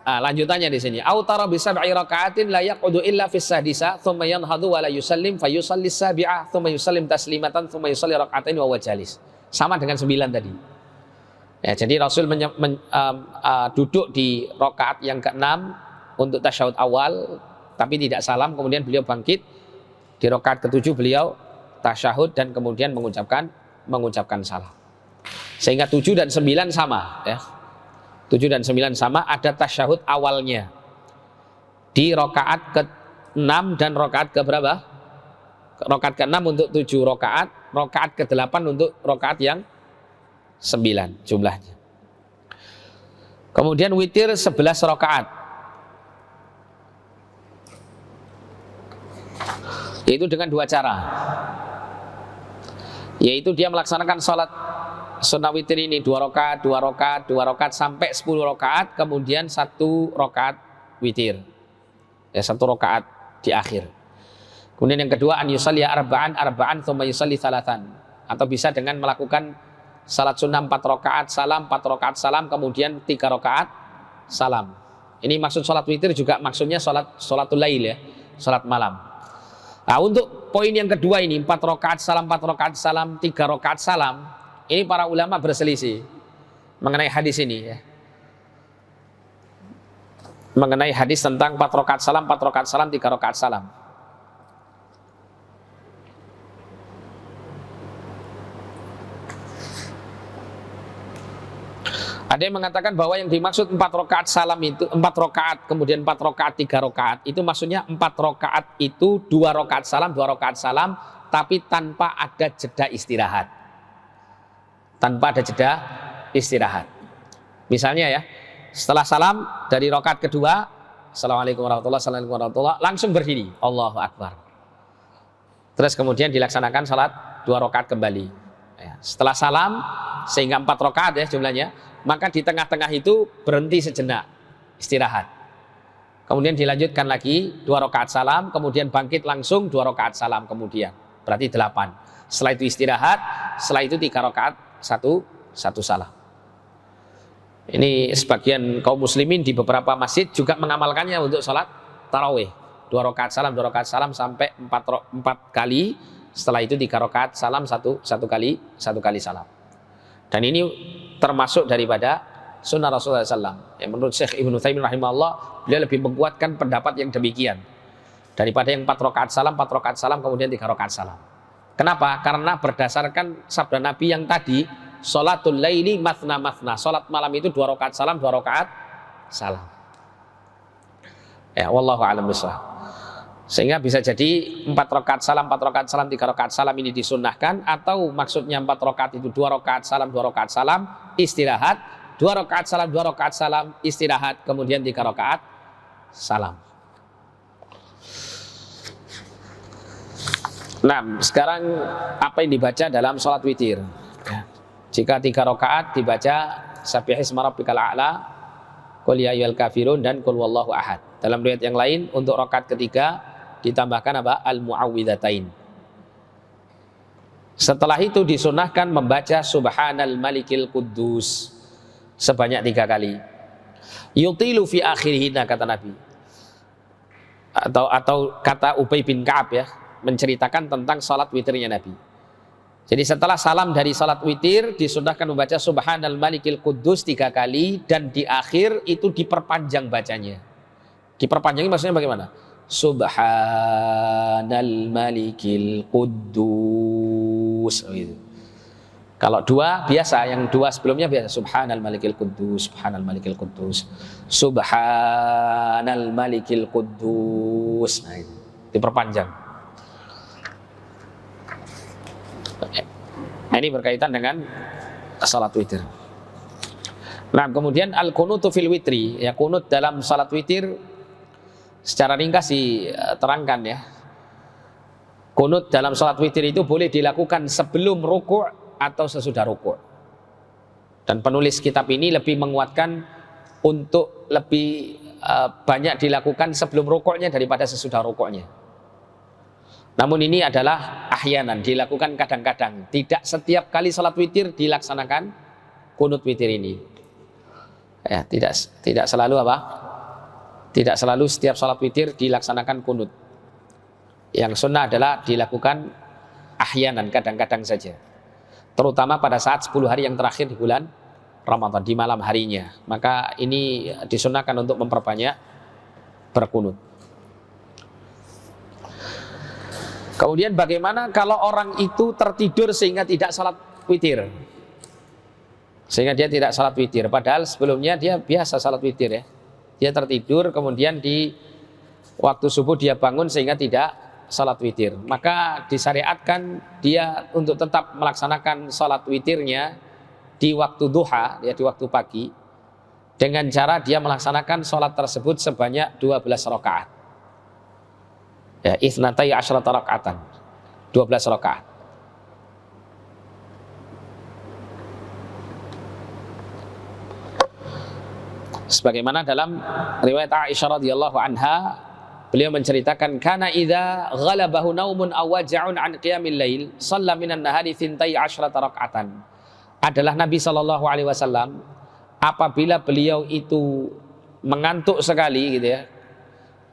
lanjutannya di sini. Autara bi 7 rakaatin la yaqudu illa fis sadisa, tsumma yanhadhu wa la yusallim fa yusalli sabi'ah, tsumma yusallim taslimatan, tsumma yusalli rakaatain wa huwa jalis. Sama dengan 9 tadi. Ya, jadi Rasul duduk di rakaat yang ke-6 untuk tasyahud awal, tapi tidak salam. Kemudian beliau bangkit di rakaat ke-7, beliau tasyahud dan kemudian mengucapkan salam. Sehingga 7 dan 9 sama, ya. 7 dan 9 sama, ada tasyahud awalnya di rakaat ke-6 dan rakaat ke berapa? Rakaat ke-6 untuk 7 rakaat, rakaat ke-8 untuk rakaat yang 9 jumlahnya. Kemudian witir 11 rakaat. Yaitu dengan 2 cara. Yaitu dia melaksanakan sholat sunnah witir ini 2 rakaat, 2 rakaat, 2 rakaat sampai 10 rakaat, kemudian 1 rakaat witir. Ya, 1 rakaat di akhir. Kemudian yang kedua, an yusalli arba'an tsumma yusalli tsalatan, atau bisa dengan melakukan salat sunnah 4 rakaat salam, 4 rakaat salam, kemudian 3 rakaat salam. Ini maksud salat witir juga maksudnya salatul lail ya, salat malam. Nah, untuk poin yang kedua ini 4 rakaat salam, 4 rakaat salam, 3 rakaat salam, ini para ulama berselisih mengenai hadis ini ya. Mengenai hadis tentang 4 rakaat salam, 4 rakaat salam, 3 rakaat salam. Ada yang mengatakan bahwa yang dimaksud 4 rakaat salam itu 4 rakaat, kemudian 4 rakaat, 3 rakaat, itu maksudnya 4 rakaat itu 2 rakaat salam, 2 rakaat salam, tapi tanpa ada jeda istirahat. Tanpa ada jeda istirahat. Misalnya ya, setelah salam dari rakaat kedua, Assalamualaikum warahmatullahi, langsung berdiri, Allahu Akbar. Terus kemudian dilaksanakan salat 2 rakaat kembali. Ya, setelah salam sehingga 4 rakaat ya jumlahnya, maka di tengah-tengah itu berhenti sejenak, istirahat. Kemudian dilanjutkan lagi 2 rakaat salam, kemudian bangkit langsung 2 rakaat salam kemudian. Berarti 8. Setelah itu istirahat, setelah itu 3 rakaat, satu salam. Ini sebagian kaum muslimin di beberapa masjid juga mengamalkannya untuk sholat tarawih. 2 rakaat salam, 2 rakaat salam sampai 4 kali. Setelah itu 3 rakaat salam, satu kali salam. Dan ini termasuk daripada sunnah Rasulullah SAW. Yang menurut Syekh Ibnu Utsaimin rahimahullah, beliau lebih menguatkan pendapat yang demikian daripada yang 4 rakaat salam, 4 rakaat salam, kemudian 3 rakaat salam. Kenapa? Karena berdasarkan sabda Nabi yang tadi, sholatul laili mathna mathna, sholat malam itu 2 rakaat salam, 2 rakaat salam. Ya, wallahu a'lam bishawab. Sehingga bisa jadi 4 rakaat salam, 4 rakaat salam, 3 rakaat salam ini disunnahkan, atau maksudnya 4 rakaat itu 2 rakaat salam, 2 rakaat salam, istirahat, 2 rakaat salam, 2 rakaat salam, istirahat, kemudian 3 rakaat salam. Nah, sekarang apa yang dibaca dalam sholat witir? Jika 3 rakaat dibaca Sabbihisma rabbikal a'la, Qul ya ayyuhal kafirun, dan Qul huwallahu ahad. Dalam riwayat yang lain untuk rakaat ketiga ditambahkan apa? Al-mu'awwidzatain. Setelah itu disunahkan membaca Subhanal Malikil Quddus sebanyak 3 kali. Yutilu fi akhirihina, kata Nabi. Atau kata Ubay bin Ka'ab ya, menceritakan tentang salat witirnya Nabi. Jadi setelah salam dari salat witir disunahkan membaca Subhanal Malikil Quddus 3 kali, dan di akhir itu diperpanjang bacanya. Diperpanjang maksudnya bagaimana? Subhanal Malikil Quddus gitu. Kalau 2 biasa, yang 2 sebelumnya biasa Subhanal Malikil Quddus, Subhanal Malikil Quddus, Subhanal Malikil Quddus. Nah, itu diperpanjang. Nah, ini berkaitan dengan salat witir. Nah, kemudian al-qunutu fil witri, ya, kunut dalam salat witir secara ringkas diterangkan ya. Kunut dalam salat witir itu boleh dilakukan sebelum rukuk atau sesudah rukuk. Dan penulis kitab ini lebih menguatkan untuk lebih banyak dilakukan sebelum rukuknya daripada sesudah rukuknya. Namun ini adalah ahyanan, dilakukan kadang-kadang. Tidak setiap kali salat witir dilaksanakan kunut witir ini. Ya, tidak selalu apa? Tidak selalu setiap salat witir dilaksanakan kunut. Yang sunnah adalah dilakukan ahyanan, kadang-kadang saja. Terutama pada saat 10 hari yang terakhir di bulan Ramadan, di malam harinya. Maka ini disunnahkan untuk memperbanyak berkunut. Kemudian bagaimana kalau orang itu tertidur sehingga tidak salat witir? Sehingga dia tidak salat witir, padahal sebelumnya dia biasa salat witir ya. Dia tertidur, kemudian di waktu subuh dia bangun sehingga tidak salat witir. Maka disyariatkan dia untuk tetap melaksanakan salat witirnya di waktu duha, ya, di waktu pagi, dengan cara dia melaksanakan salat tersebut sebanyak 12 rakaat. Ya, itsnatai asyrata rakaatan, 12 rakaat. Sebagaimana dalam riwayat Aisyah radhiyallahu anha beliau menceritakan kana idza ghalabahu naumun aw waja'un an qiyamil lail shalla minan nahari 12 raka'atan. Adalah Nabi sallallahu alaihi wasallam apabila beliau itu mengantuk sekali gitu ya,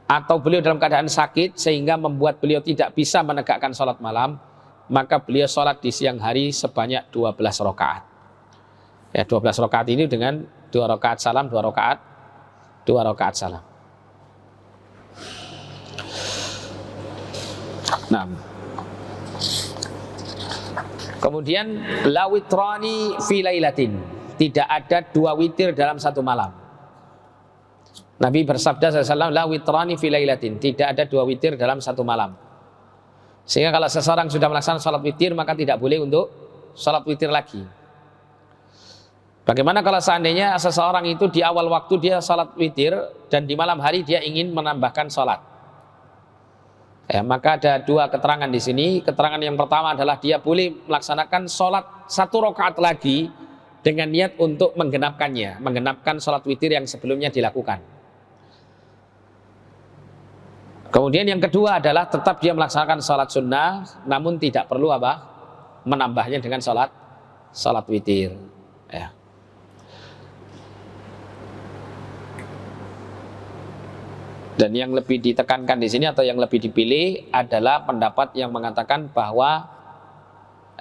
atau beliau dalam keadaan sakit sehingga membuat beliau tidak bisa menegakkan salat malam, maka beliau salat di siang hari sebanyak 12 rakaat. Ya, 12 rakaat ini dengan 2 rakaat salam, 2 rakaat salam. Nah, kemudian la witrani fi lailatin, tidak ada 2 witir dalam satu malam. Nabi bersabda sallallahu la witrani fi lailatin, tidak ada 2 witir dalam satu malam. Sehingga kalau seseorang sudah melaksanakan salat witir maka tidak boleh untuk salat witir lagi. Bagaimana kalau seandainya seseorang itu di awal waktu dia salat witir dan di malam hari dia ingin menambahkan salat? Ya, maka ada 2 keterangan di sini. Keterangan yang pertama adalah dia boleh melaksanakan sholat 1 rakaat lagi dengan niat untuk menggenapkan sholat witir yang sebelumnya dilakukan. Kemudian yang kedua adalah tetap dia melaksanakan sholat sunnah, namun tidak perlu menambahnya dengan sholat witir. Ya. Dan yang lebih ditekankan di sini atau yang lebih dipilih adalah pendapat yang mengatakan bahwa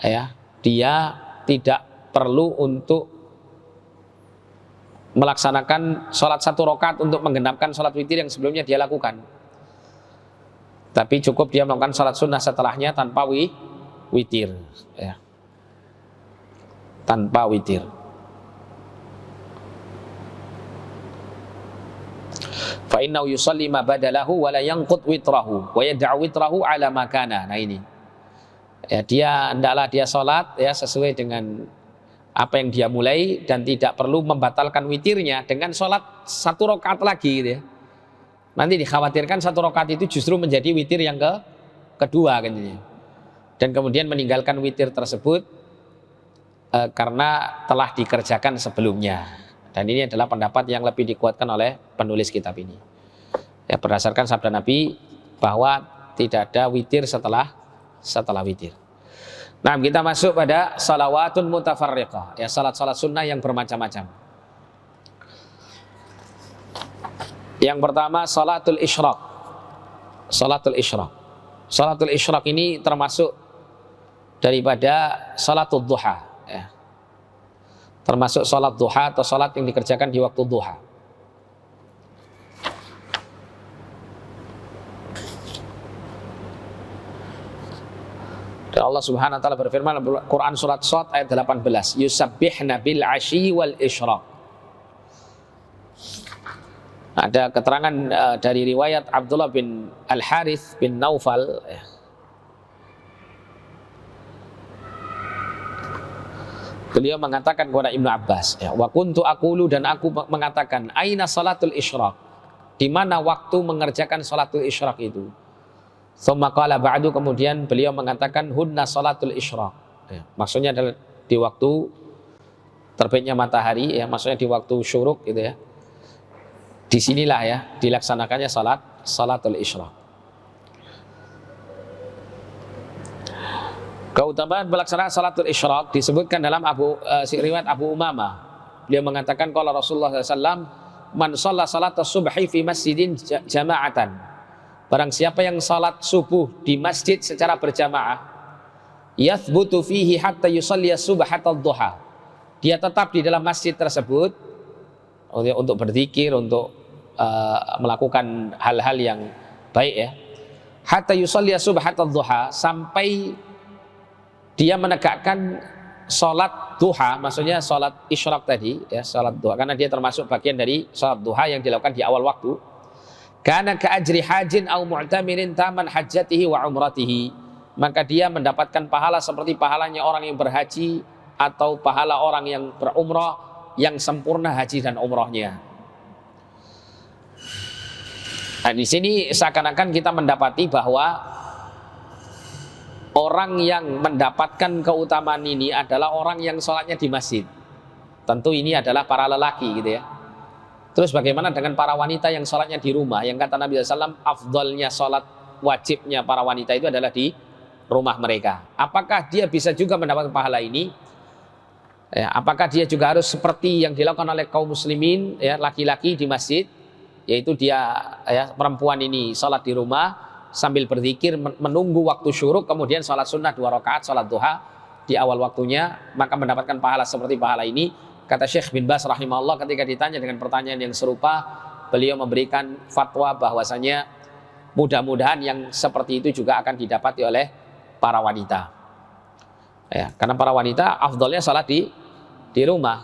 ya, dia tidak perlu untuk melaksanakan sholat 1 rakaat untuk menggenapkan sholat witir yang sebelumnya dia lakukan. Tapi cukup dia melakukan sholat sunnah setelahnya tanpa witir. Ya. Tanpa witir. Fa innahu yusalli ma badalahu wa la yanqut witrahu wa yad'u witrahu ala ma kana. Nah ini. Ya, hendaklah dia salat ya sesuai dengan apa yang dia mulai dan tidak perlu membatalkan witirnya dengan salat 1 rakaat lagi gitu ya. Nanti dikhawatirkan 1 rakaat itu justru menjadi witir yang kedua kan ini. Dan kemudian meninggalkan witir tersebut karena telah dikerjakan sebelumnya. Dan ini adalah pendapat yang lebih dikuatkan oleh penulis kitab ini. Ya, berdasarkan sabda Nabi bahwa tidak ada witir setelah witir. Nah, kita masuk pada salawatun mutafarriqah, ya salat-salat sunnah yang bermacam-macam. Yang pertama salatul isyraq. Salatul isyraq. Salatul isyraq ini termasuk daripada salatul duha, ya. Termasuk salat duha atau salat yang dikerjakan di waktu duha. Dan Allah Subhanahu wa taala berfirman dalam Quran surat Shad ayat 18, yusabbihna bil asyi wal isyraq. Ada keterangan dari riwayat Abdullah bin Al-Harith bin Naufal. Beliau mengatakan kepada Ibnu Abbas, ya, wa kuntu aqulu, dan aku mengatakan, aina salatul isyraq? Di mana waktu mengerjakan salatul isyraq itu? Tsumma qala ba'du, kemudian beliau mengatakan hunna salatul isyraq. Ya, maksudnya adalah di waktu terbitnya matahari, ya, maksudnya di waktu syuruk gitu ya. Disinilah ya dilaksanakannya salatul isyraq. Keutamaan pelaksanaan salatul isyraq disebutkan dalam riwayat Abu Umamah. Beliau mengatakan qala Rasulullah SAW, man shalla salatas subhi fi masjidin jama'atan. Barang siapa yang salat subuh di masjid secara berjamaah, yathbutu fihi hatta yusalli subhatal duha. Dia tetap di dalam masjid tersebut untuk berzikir, untuk melakukan hal-hal yang baik ya. Hatta yusalli subhatal duha, sampai dia menegakkan sholat duha, maksudnya sholat isyraq tadi, ya, sholat duha, karena dia termasuk bagian dari sholat duha yang dilakukan di awal waktu. Kana ka'ajri hajin au mu'tamirin taman hajjatihi wa umratihi, maka dia mendapatkan pahala seperti pahalanya orang yang berhaji atau pahala orang yang berumrah yang sempurna haji dan umrahnya. Nah, di sini seakan-akan kita mendapati bahwa orang yang mendapatkan keutamaan ini adalah orang yang sholatnya di masjid. Tentu ini adalah para lelaki gitu ya. Terus bagaimana dengan para wanita yang sholatnya di rumah? Yang kata Nabi SAW, afdalnya sholat wajibnya para wanita itu adalah di rumah mereka. Apakah dia bisa juga mendapatkan pahala ini? Ya, apakah dia juga harus seperti yang dilakukan oleh kaum muslimin, ya, laki-laki di masjid, yaitu dia, ya, perempuan ini sholat di rumah sambil berzikir menunggu waktu syuruk, kemudian sholat sunnah 2 rakaat, sholat duha di awal waktunya, maka mendapatkan pahala seperti pahala ini? Kata Syekh bin Baz rahimahullah, ketika ditanya dengan pertanyaan yang serupa, beliau memberikan fatwa bahwasanya mudah-mudahan yang seperti itu juga akan didapati oleh para wanita. Ya, karena para wanita afdalnya salat di rumah.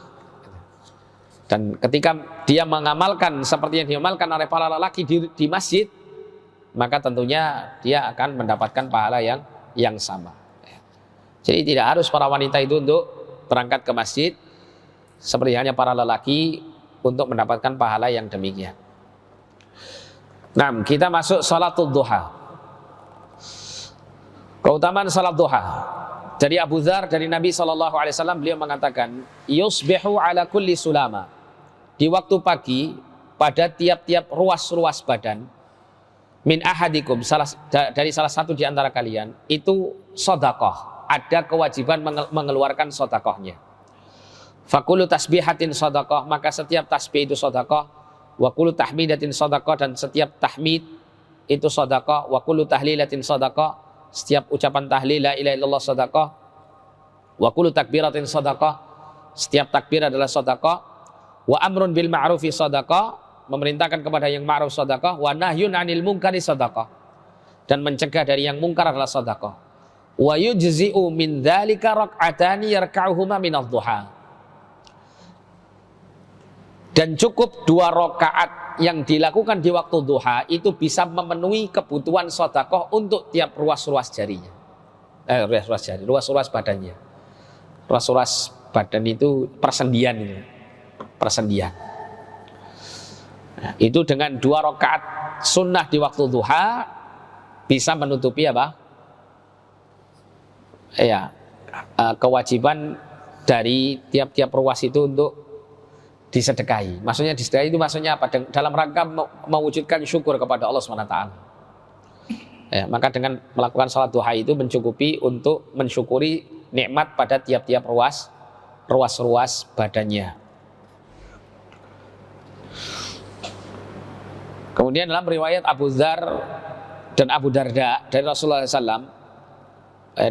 Dan ketika dia mengamalkan seperti yang diamalkan oleh para lelaki di masjid, maka tentunya dia akan mendapatkan pahala yang sama. Ya. Jadi tidak harus para wanita itu untuk berangkat ke masjid, seperti hanya para lelaki untuk mendapatkan pahala yang demikian. Nah, kita masuk salatul duha. Keutamaan salat duha. Dari Abu Dzar, dari Nabi SAW, beliau mengatakan, yusbihu ala kulli sulama. Di waktu pagi, pada tiap-tiap ruas-ruas badan, min ahadikum, dari salah satu di antara kalian, itu sedekah. Ada kewajiban mengeluarkan sedekahnya. Fakulu tasbihatin sedekah, maka setiap tasbih itu sedekah. Wa kullu tahmidatin sedekah, dan setiap tahmid itu sedekah. Wa kullu tahlilatin sedekah, setiap ucapan tahlil la ilaha illallah sedekah. Wa kullu takbiratin sedekah, setiap takbir adalah sedekah. Wa amrun bil ma'rufi sedekah, memerintahkan kepada yang ma'ruf sedekah. Wa nahyun 'anil munkari sedekah, dan mencegah dari yang mungkar adalah sedekah. Wa yujzi'u min dzalika rak'atani yarka'uhuma min adh-dhuha. Dan cukup 2 rakaat yang dilakukan di waktu duha itu bisa memenuhi kebutuhan sedekah untuk tiap ruas-ruas jarinya. Ruas-ruas badannya. Ruas-ruas badan itu persendian itu. Persendian. Nah, itu dengan 2 rakaat sunnah di waktu duha bisa menutupi apa? Ya, kewajiban dari tiap-tiap ruas itu untuk disedekahi. Maksudnya disedekahi itu maksudnya apa? Dalam rangka mewujudkan syukur kepada Allah SWT. Ya, maka dengan melakukan salat duha itu mencukupi untuk mensyukuri nikmat pada tiap-tiap ruas-ruas badannya. Kemudian dalam riwayat Abu Dzar dan Abu Darda dari Rasulullah SAW,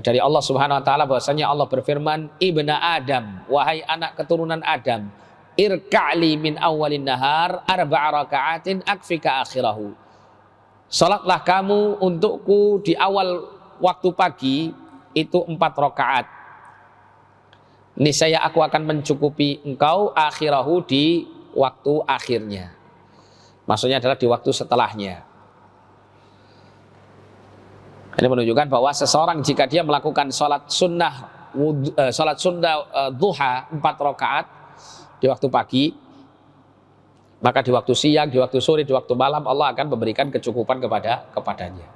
dari Allah Subhanahu Wa Taala, bahwasanya Allah berfirman, Ibna Adam, wahai anak keturunan Adam, irka'li min awalin nahar arba'a raka'atin akfika akhirahu. Salatlah kamu untukku di awal waktu pagi itu 4 rakaat. Niscaya aku akan mencukupi engkau akhirahu di waktu akhirnya. Maksudnya adalah di waktu setelahnya. Ini menunjukkan bahwa seseorang jika dia melakukan salat sunnah duha 4 rakaat di waktu pagi, maka di waktu siang, di waktu sore, di waktu malam Allah akan memberikan kecukupan kepadanya.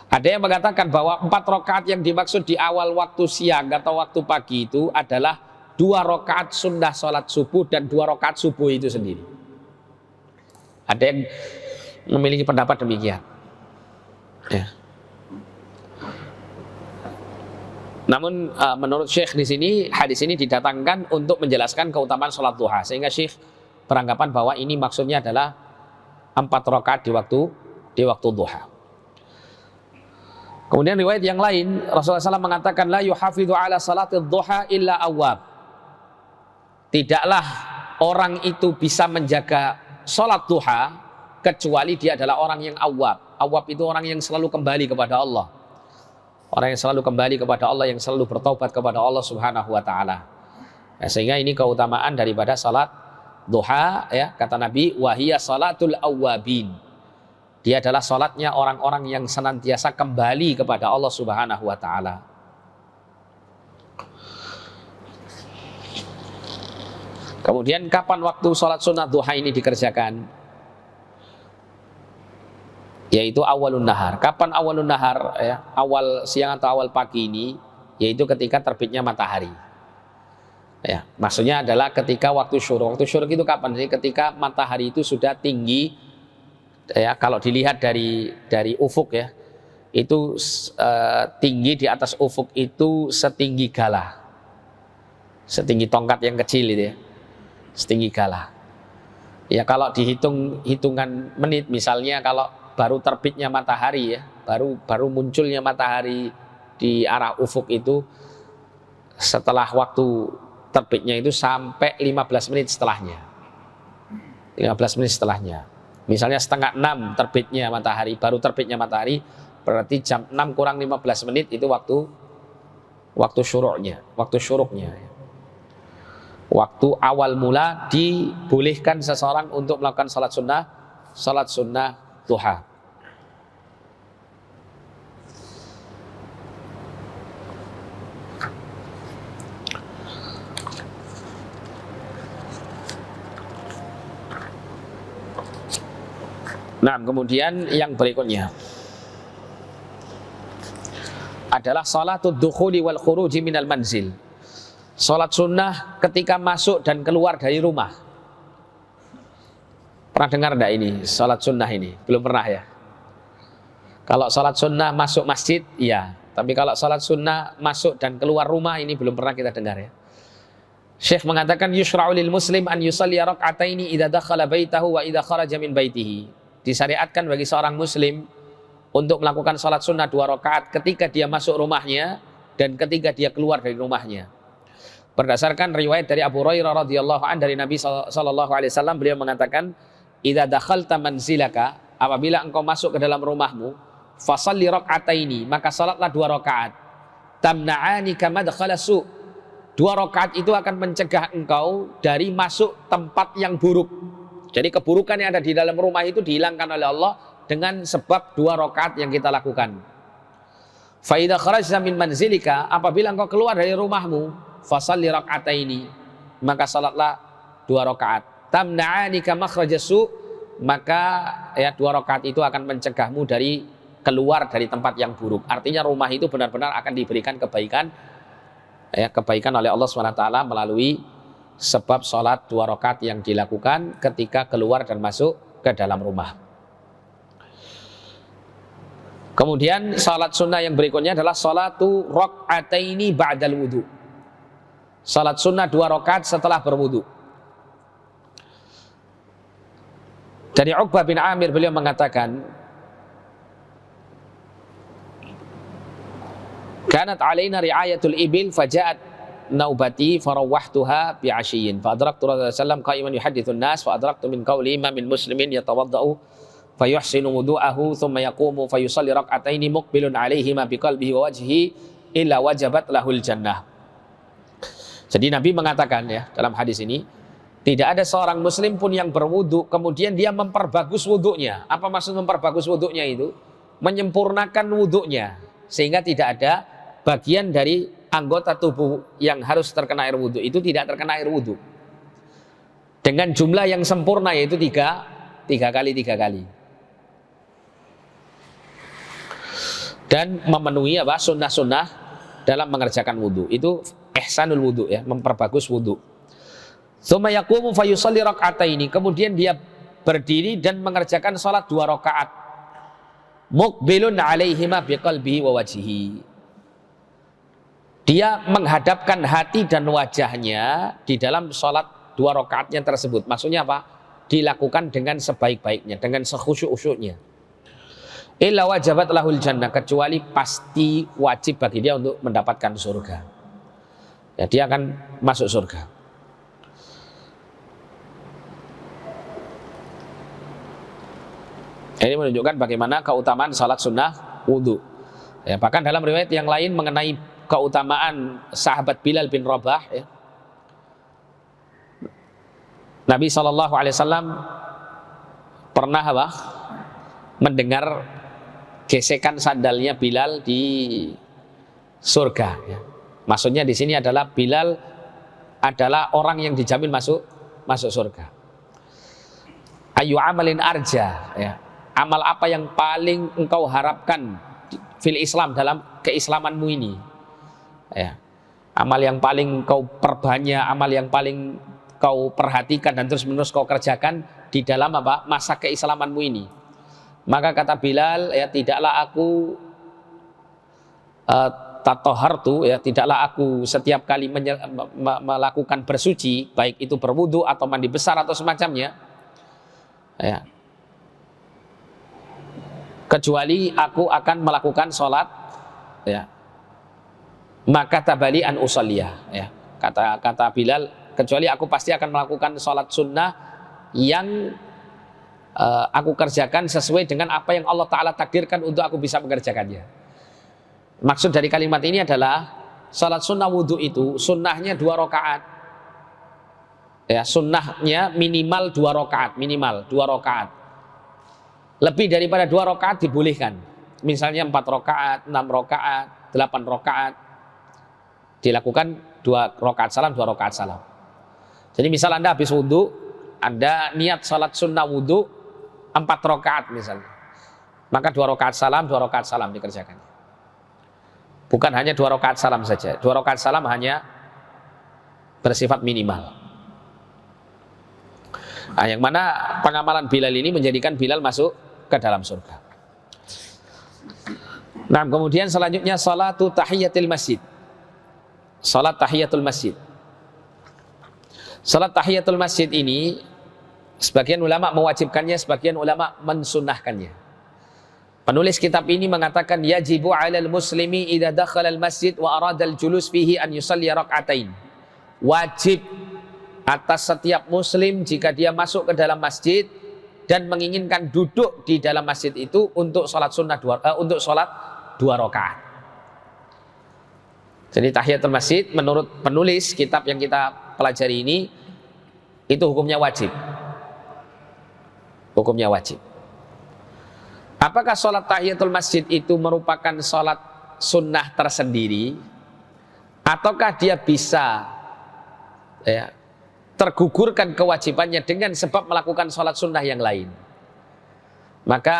Ada yang mengatakan bahwa 4 rakaat yang dimaksud di awal waktu siang atau waktu pagi itu adalah 2 rakaat sunnah sholat subuh dan 2 rakaat subuh itu sendiri. Ada yang memiliki pendapat demikian. Ya. Namun menurut Syekh di sini, hadis ini didatangkan untuk menjelaskan keutamaan sholat duha, sehingga Syekh beranggapan bahwa ini maksudnya adalah 4 rakaat di waktu duha. Kemudian riwayat yang lain, Rasulullah SAW mengatakan, la yuhafidhu ala salatid duha illa awwab. Tidaklah orang itu bisa menjaga sholat duha kecuali dia adalah orang yang awwab. Awwab itu orang yang selalu kembali kepada Allah. Orang yang selalu kembali kepada Allah, yang selalu bertaubat kepada Allah Subhanahu wa taala. Ya, sehingga ini keutamaan daripada salat duha, ya, kata Nabi, wahiyya salatul awwabin. Dia adalah salatnya orang-orang yang senantiasa kembali kepada Allah Subhanahu wa taala. Kemudian kapan waktu salat sunat duha ini dikerjakan? Yaitu awalun nahar. Kapan awalun nahar? Ya, awal siang atau awal pagi ini, yaitu ketika terbitnya matahari. Ya, maksudnya adalah ketika waktu syuruk. Waktu syuruk itu kapan sih? Ketika matahari itu sudah tinggi, ya kalau dilihat dari ufuk ya, itu tinggi di atas ufuk itu setinggi galah, setinggi tongkat yang kecil itu ya, setinggi galah. Ya kalau dihitung hitungan menit, misalnya kalau baru terbitnya matahari ya, baru munculnya matahari di arah ufuk itu, setelah waktu terbitnya itu sampai 15 menit setelahnya. 15 menit setelahnya. Misalnya setengah 6 terbitnya matahari, baru terbitnya matahari, berarti jam 6 kurang 15 menit itu waktu syuruknya. Waktu awal mula dibolehkan seseorang untuk melakukan salat sunnah duha. Nah, kemudian yang berikutnya adalah salatud dukhuli wal khuruji minal manzil. Salat sunnah ketika masuk dan keluar dari rumah. Pernah dengar enggak ini salat sunnah ini? Belum pernah ya? Kalau salat sunnah masuk masjid, iya. Tapi kalau salat sunnah masuk dan keluar rumah, ini belum pernah kita dengar ya. Syekh mengatakan yushra'u lil muslim an yusalli rak'ataini idza dakhala baitahu wa idza kharaja min baitihi. Disyariatkan bagi seorang muslim untuk melakukan salat sunnah 2 rakaat ketika dia masuk rumahnya dan ketika dia keluar dari rumahnya. Berdasarkan riwayat dari Abu Hurairah radhiyallahu anhu dari Nabi sallallahu alaihi wasallam, beliau mengatakan, "Idza dakhalta manzilaka," apabila engkau masuk ke dalam rumahmu, "fasalli rak'ataini," maka salatlah 2 rakaat. "Tamna'anika madkhala su." 2 rakaat itu akan mencegah engkau dari masuk tempat yang buruk. Jadi keburukan yang ada di dalam rumah itu dihilangkan oleh Allah dengan sebab 2 rakaat yang kita lakukan. Fa idza kharajta min manzilika, apabila engkau keluar dari rumahmu, fasalli rak'ataini, maka salatlah 2 rakaat. Tamna'anika makhrajasu, maka ya 2 rakaat itu akan mencegahmu dari keluar dari tempat yang buruk. Artinya rumah itu benar-benar akan diberikan kebaikan, ya kebaikan oleh Allah SWT melalui sebab sholat 2 rakaat yang dilakukan ketika keluar dan masuk ke dalam rumah. Kemudian sholat sunnah yang berikutnya adalah sholatu rak'ataini ba'dal wudu. Sholat sunnah 2 rakaat setelah berwudu. Dari Uqbah bin Amir beliau mengatakan, kanat alaina ri'ayatul ibil faja'at naubati farawahtuha bi'ashiyin fa adraktu Rasulullah sallallahu qa'iman yuhadditsun nas fa adraktu min qawli imamin muslimin yatawaddau fa yuhsinu wudu'ahu thumma yaqumu fa yusalli rak'ataini muqbilun 'alaihima biqalbihi wa wajhihi illa wajabat lahul jannah. Jadi Nabi mengatakan ya dalam hadis ini, tidak ada seorang muslim pun yang berwudu kemudian dia memperbagus wudunya. Apa maksud memperbagus wudunya itu? Menyempurnakan wudunya sehingga tidak ada bagian dari anggota tubuh yang harus terkena air wudhu itu tidak terkena air wudhu dengan jumlah yang sempurna, yaitu tiga kali dan memenuhi sunnah-sunnah dalam mengerjakan wudhu. Itu ihsanul wudhu ya, memperbagus wudhu. Tsumma yaqumu fayusalli rak'ataini, kemudian dia berdiri dan mengerjakan salat 2 rakaat. Muqbilun 'alaihima biqalbihi wa wajhihi, dia menghadapkan hati dan wajahnya di dalam sholat 2 rakaatnya tersebut. Maksudnya apa? Dilakukan dengan sebaik-baiknya, dengan sekhusyuk-khusyuknya. Illa wajabat lahul jannah, kecuali pasti wajib bagi dia untuk mendapatkan surga. Ya, dia akan masuk surga. Ini menunjukkan bagaimana keutamaan sholat sunnah wudhu. Ya, bahkan dalam riwayat yang lain mengenai keutamaan sahabat Bilal bin Rabah ya. Nabi SAW pernah mendengar gesekan sandalnya Bilal di surga ya. Maksudnya di sini adalah Bilal adalah orang yang dijamin masuk surga. Ayu amalin arja ya. Amal apa yang paling engkau harapkan fil Islam, dalam keislamanmu ini? Ya. amal yang paling kau perbanyak, amal yang paling kau perhatikan dan terus menerus kau kerjakan di dalam apa? Masa keislamanmu ini. Maka kata Bilal, ya tidaklah aku tatohartu, ya tidaklah aku setiap kali melakukan bersuci, baik itu berwudu atau mandi besar atau semacamnya, ya, kecuali aku akan melakukan sholat, ya, maka tabali an usalliyah, ya, kata Bilal, kecuali aku pasti akan melakukan sholat sunnah yang aku kerjakan sesuai dengan apa yang Allah Ta'ala takdirkan untuk aku bisa mengerjakannya. Maksud dari kalimat ini adalah sholat sunnah wudhu itu sunnahnya 2 rakaat, ya, sunnahnya minimal 2 rakaat, minimal 2 rakaat. Lebih daripada 2 rakaat dibolehkan, misalnya 4 rakaat, 6 rakaat, 8 rakaat, dilakukan 2 rakaat salam, 2 rakaat salam. Jadi misal Anda habis wudhu, Anda niat sholat sunnah wudhu 4 rakaat misalnya, maka 2 rakaat salam, 2 rakaat salam dikerjakan. Bukan hanya 2 rakaat salam saja, 2 rakaat salam hanya bersifat minimal. Nah, yang mana pengamalan Bilal ini menjadikan Bilal masuk ke dalam surga. Nah, kemudian selanjutnya salatu tahiyatul masjid. Salat tahiyatul masjid. Salat tahiyatul masjid ini sebagian ulama mewajibkannya, sebagian ulama mensunnahkannya. Penulis kitab ini mengatakan yajibu 'alal muslimi idza dakhala al-masjid wa arada al-julus fihi an yusalli rak'atain. Wajib atas setiap muslim jika dia masuk ke dalam masjid dan menginginkan duduk di dalam masjid itu untuk salat sunnah untuk salat 2 rakaat. Jadi tahiyatul masjid menurut penulis kitab yang kita pelajari ini itu hukumnya wajib. Hukumnya wajib. Apakah sholat tahiyatul masjid itu merupakan sholat sunnah tersendiri, ataukah dia bisa, ya, tergugurkan kewajibannya dengan sebab melakukan sholat sunnah yang lain? Maka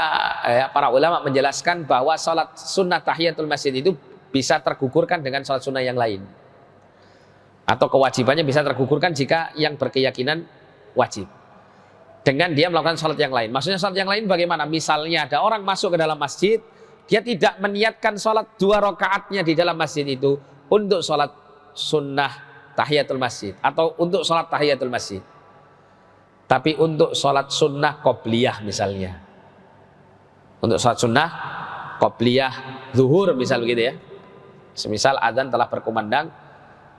ya, para ulama menjelaskan bahwa sholat sunnah tahiyatul masjid itu bisa tergugurkan dengan sholat sunnah yang lain, atau kewajibannya bisa tergugurkan jika yang berkeyakinan wajib dengan dia melakukan sholat yang lain. Maksudnya sholat yang lain bagaimana? Misalnya ada orang masuk ke dalam masjid, dia tidak meniatkan sholat 2 rakaatnya di dalam masjid itu untuk sholat sunnah tahiyatul masjid atau untuk sholat tahiyatul masjid, tapi untuk sholat sunnah qobliyah misalnya, untuk sholat sunnah qobliyah zuhur misal begitu ya. Semisal adzan telah berkumandang,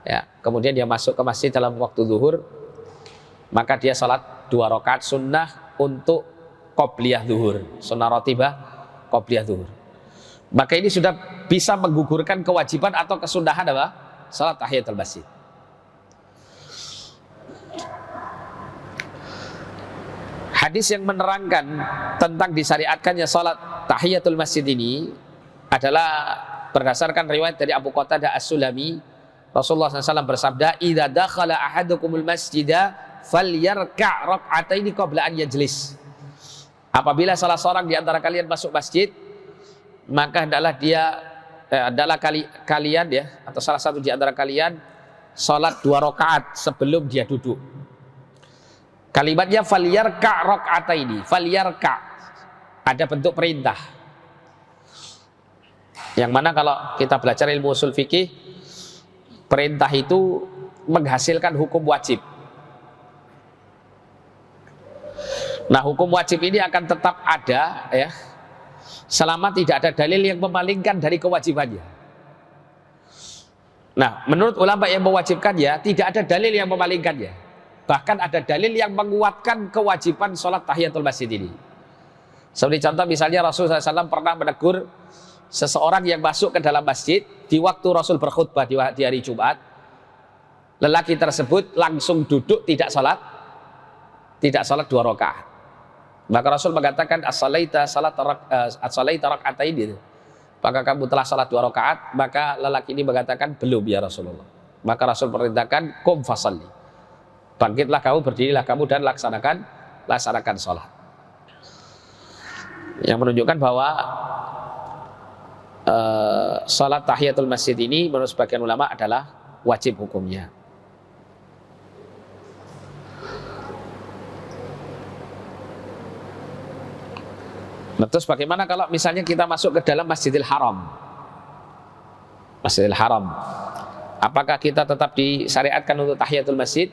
ya, kemudian dia masuk ke masjid dalam waktu zuhur, maka dia sholat 2 rakaat sunnah untuk qobliyah zuhur, sunnah rotibah qobliyah zuhur. Maka ini sudah bisa menggugurkan kewajiban atau kesunahan apa? Salat tahiyatul masjid. Hadis yang menerangkan tentang disyariatkannya salat tahiyatul masjid ini adalah berdasarkan riwayat dari Abu Qatadah As-Sulami. Rasulullah SAW bersabda, "Idza dakhala ahadukumul masjida falyarka' rak'ataini qabla an yajlis." Apabila salah seorang di antara kalian masuk masjid, maka hendaklah kalian ya, atau salah satu di antara kalian salat 2 rakaat sebelum dia duduk. Kalimatnya falyarka' rak'ataini, falyarka' ada bentuk perintah. Yang mana kalau kita belajar ilmu usul fikih, perintah itu menghasilkan hukum wajib. Nah, hukum wajib ini akan tetap ada ya, selama tidak ada dalil yang memalingkan dari kewajibannya. Nah, menurut ulama yang mewajibkannya, tidak ada dalil yang memalingkannya. Bahkan ada dalil yang menguatkan kewajiban sholat tahiyatul masjid ini. Seperti contoh misalnya Rasulullah SAW pernah menegur seseorang yang masuk ke dalam masjid di waktu Rasul berkhutbah di hari Jumat. Lelaki tersebut langsung duduk tidak sholat 2 rakaat. Maka Rasul mengatakan as-salaita rak'atain, maka kamu telah salat 2 rakaat. Maka lelaki ini mengatakan belum ya Rasulullah. Maka Rasul perintahkan qum fasalli, bangkitlah kamu, berdirilah kamu dan laksanakan salat. Yang menunjukkan bahwa salat tahiyatul masjid ini menurut sebagian ulama adalah wajib hukumnya. Nah, terus bagaimana kalau misalnya kita masuk ke dalam Masjidil Haram? Masjidil Haram, apakah kita tetap disyariatkan untuk tahiyatul masjid?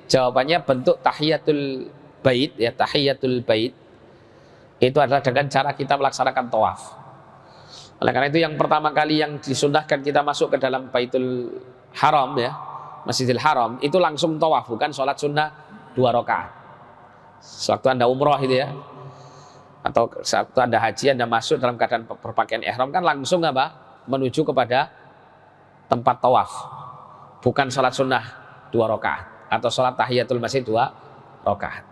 Jawabannya bentuk tahiyatul bait, ya, tahiyatul bait itu adalah dengan cara kita melaksanakan tawaf. Oleh karena itu yang pertama kali yang disunnahkan kita masuk ke dalam Baitul Haram, ya, Masjidil Haram, itu langsung tawaf, bukan sholat sunnah 2 rakaat. Sewaktu Anda umroh itu, ya, atau saat Anda haji, Anda masuk dalam keadaan berpakaian ihram, kan langsung apa? Menuju kepada tempat tawaf. Bukan sholat sunnah 2 rakaat atau sholat tahiyatul masjid 2 rakaat.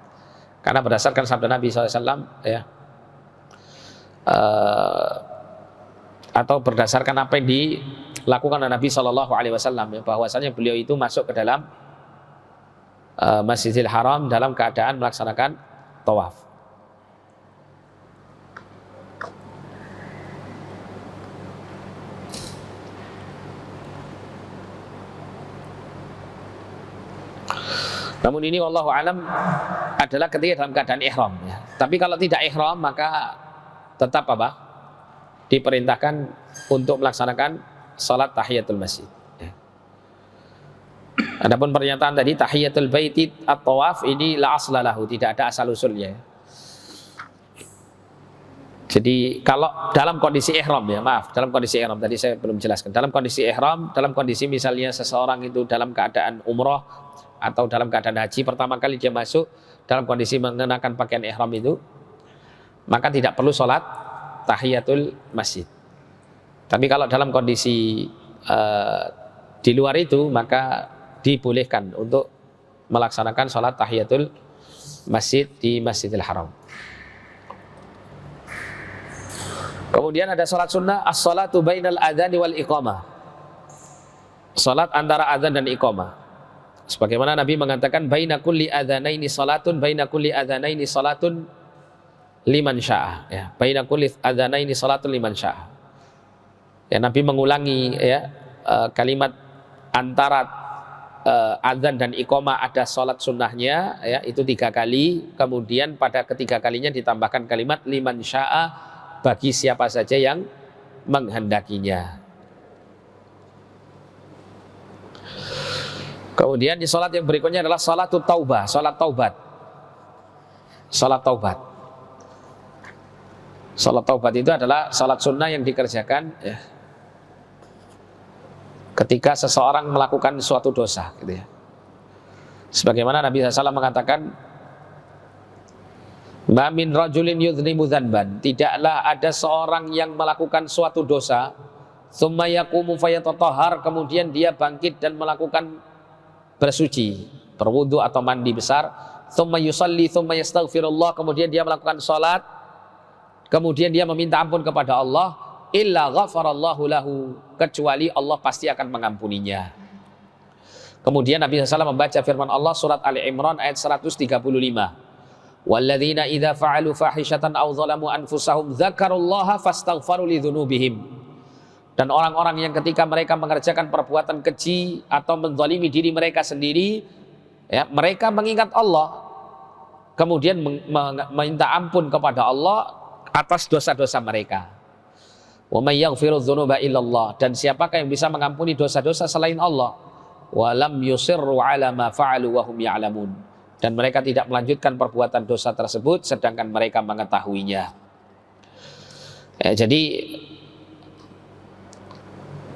Karena berdasarkan sabda Nabi SAW, ya, atau berdasarkan apa yang dilakukan oleh Nabi SAW, ya, bahwasanya beliau itu masuk ke dalam Masjidil Haram dalam keadaan melaksanakan tawaf. Namun ini wallahu alam adalah ketika dalam keadaan ihram, ya. Tapi kalau tidak ihram maka tetap apa? Diperintahkan untuk melaksanakan salat tahiyatul masjid. Adapun pernyataan tadi tahiyatul baiti at-tawaf ini la aslalahu, tidak ada asal usulnya. Jadi kalau dalam kondisi ihram, ya, maaf, dalam kondisi ihram tadi saya belum jelaskan. Dalam kondisi ihram, dalam kondisi misalnya seseorang itu dalam keadaan umroh atau dalam keadaan haji, pertama kali dia masuk dalam kondisi mengenakan pakaian ihram itu, maka tidak perlu sholat tahiyatul masjid. Tapi kalau dalam kondisi di luar itu, maka dibolehkan untuk melaksanakan sholat tahiyatul masjid di Masjidil Haram. Kemudian ada sholat sunnah, as-sholatu bainal adzan wal iqamah, sholat antara adzan dan iqamah. Sebagaimana Nabi mengatakan baina kulli adzanaini salatun, baina kulli adzanaini salatun liman syaa, ya, baina kulli adzanaini salatun liman syaa. Ya, Nabi mengulangi, ya, kalimat antara adzan dan iqamah ada salat sunnahnya, ya, itu 3 kali. Kemudian pada ketiga kalinya ditambahkan kalimat liman syaa, bagi siapa saja yang menghendakinya. Kemudian di salat yang berikutnya adalah salatul taubah, salat taubat. Salat taubat. Salat taubat itu adalah salat sunnah yang dikerjakan, ya, ketika seseorang melakukan suatu dosa, gitu, ya. Sebagaimana Nabi SAW mengatakan, "Ma min rajulin yudhnibu dzanban", tidaklah ada seorang yang melakukan suatu dosa, tsumma yaqumu fayatatahhar, kemudian dia bangkit dan melakukan bersuci, berwudu atau mandi besar, tsumma yusalli tsumma yastaghfirullah, kemudian dia melakukan salat, kemudian dia meminta ampun kepada Allah, illa ghafarallahu lahu, kecuali Allah pasti akan mengampuninya. Kemudian Nabi SAW membaca firman Allah surat Ali Imran ayat 135. Walladzina idza fa'alu fahishatan aw zalamu anfusahum dzakarullaha fastaghfaru lidzunubihim. Dan orang-orang yang ketika mereka mengerjakan perbuatan keji atau menzalimi diri mereka sendiri, ya, mereka mengingat Allah, kemudian meminta ampun kepada Allah atas dosa-dosa mereka. Wa may yaghfiru dzunuba illallah, dan siapakah yang bisa mengampuni dosa-dosa selain Allah? Wa lam yusirru ala ma fa'alu wa hum ya'lamun, dan mereka tidak melanjutkan perbuatan dosa tersebut sedangkan mereka mengetahuinya. Ya, jadi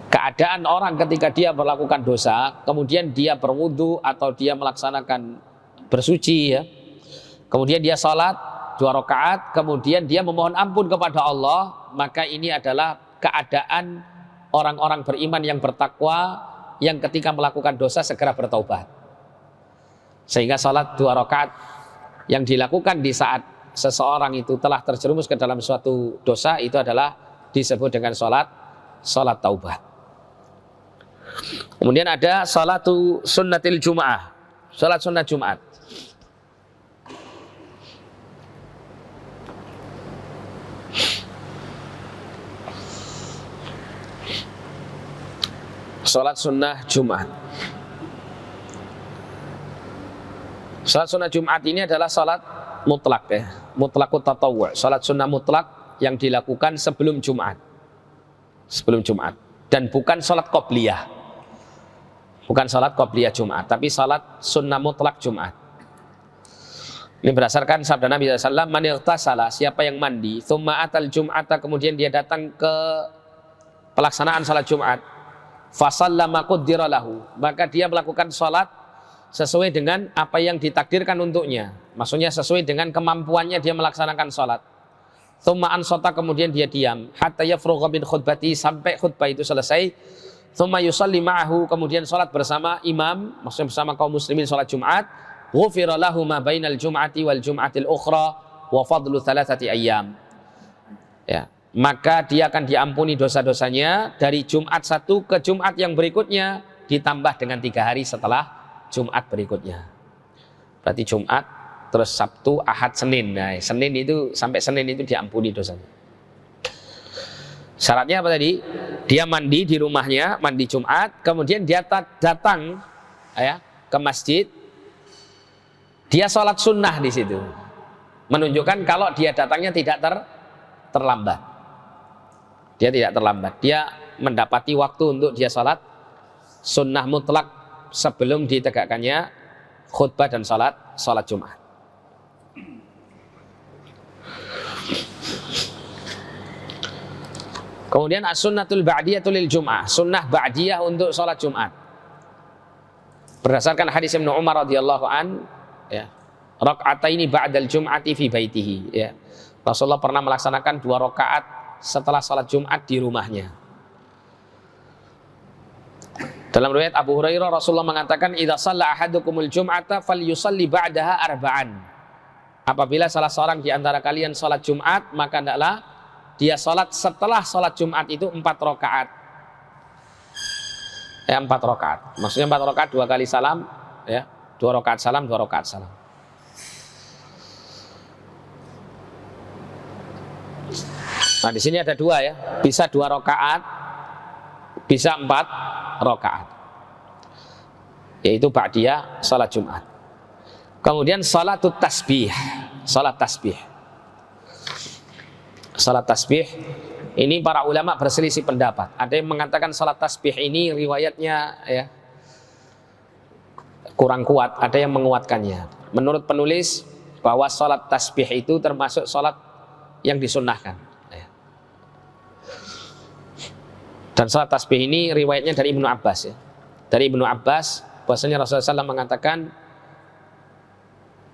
keadaan orang ketika dia melakukan dosa, kemudian dia berwudu atau dia melaksanakan bersuci, ya, kemudian dia salat 2 rakaat, kemudian dia memohon ampun kepada Allah, maka ini adalah keadaan orang-orang beriman yang bertakwa, yang ketika melakukan dosa segera bertaubat. Sehingga salat 2 rakaat yang dilakukan di saat seseorang itu telah terjerumus ke dalam suatu dosa, itu adalah disebut dengan salat taubat. Kemudian ada salatu sunnatil jum'ah, salat sunnah Jumat. Salat sunnah Jumat. Salat sunnah Jumat ini adalah salat mutlak ya, mutlakut tatawwu', salat sunnah mutlak yang dilakukan sebelum Jumat. Sebelum Jumat, dan bukan salat qobliyah. Bukan salat qobliyah Jumat, tapi salat sunnah mutlak Jumat. Ini berdasarkan sabda Nabi SAW, man ightasala, siapa yang mandi, thumma atal Jum'ata, kemudian dia datang ke pelaksanaan salat Jumat, fasallama qaddira lahu, maka dia melakukan salat sesuai dengan apa yang ditakdirkan untuknya. Maksudnya sesuai dengan kemampuannya dia melaksanakan salat. Thumma ansata, kemudian dia diam, hatta yafrugha min khutbati, sampai khutbah itu selesai. Thumma yusalli ma'ahu, kemudian salat bersama imam, maksudnya bersama kaum muslimin salat Jumat. Ghufira lahu ma bainal jum'ati wal jum'atil ukhra wa fadlu thalathati ayyam. Ya, maka dia akan diampuni dosa-dosanya dari Jumat satu ke Jumat yang berikutnya, ditambah dengan 3 hari setelah Jumat berikutnya. Berarti Jumat, terus Sabtu, Ahad, Senin. Nah, Senin itu sampai Senin itu diampuni dosanya. Syaratnya apa tadi? Dia mandi di rumahnya, mandi Jumat, kemudian dia datang ya ke masjid. Dia sholat sunnah di situ, menunjukkan kalau dia datangnya tidak terlambat. Dia tidak terlambat. Dia mendapati waktu untuk dia sholat sunnah mutlak sebelum ditegakkannya khutbah dan sholat Jumat. Kemudian as-sunnatul ba'diyatul lil jum'ah, sunnah ba'diyah untuk sholat Jumat. Berdasarkan hadis Ibnu Umar radhiyallahu an, ya, raka'ataini ba'dal jum'ati fi baitihi, ya. Rasulullah pernah melaksanakan 2 rakaat setelah sholat Jumat di rumahnya. Dalam riwayat Abu Hurairah, Rasulullah mengatakan, idza shalla ahadukumul jum'ata falyusalli ba'daha arba'an. Apabila salah seorang di antara kalian sholat Jumat, maka hendaklah dia sholat setelah sholat Jumat itu 4 rakaat. 4 rakaat. Maksudnya 4 rakaat 2 kali salam, ya. 2 rakaat salam, 2 rakaat salam. Nah, di sini ada 2 ya. Bisa 2 rakaat, bisa 4 rakaat. Yaitu ba'diyah salat Jumat. Kemudian salatut tasbih, salat tasbih. Salat tasbih ini para ulama berselisih pendapat. Ada yang mengatakan salat tasbih ini riwayatnya ya kurang kuat, ada yang menguatkannya. Menurut penulis bahwa salat tasbih itu termasuk salat yang disunnahkan. Dan salat tasbih ini riwayatnya dari Ibnu Abbas ya. Dari Ibnu Abbas bahwasanya Rasulullah SAW mengatakan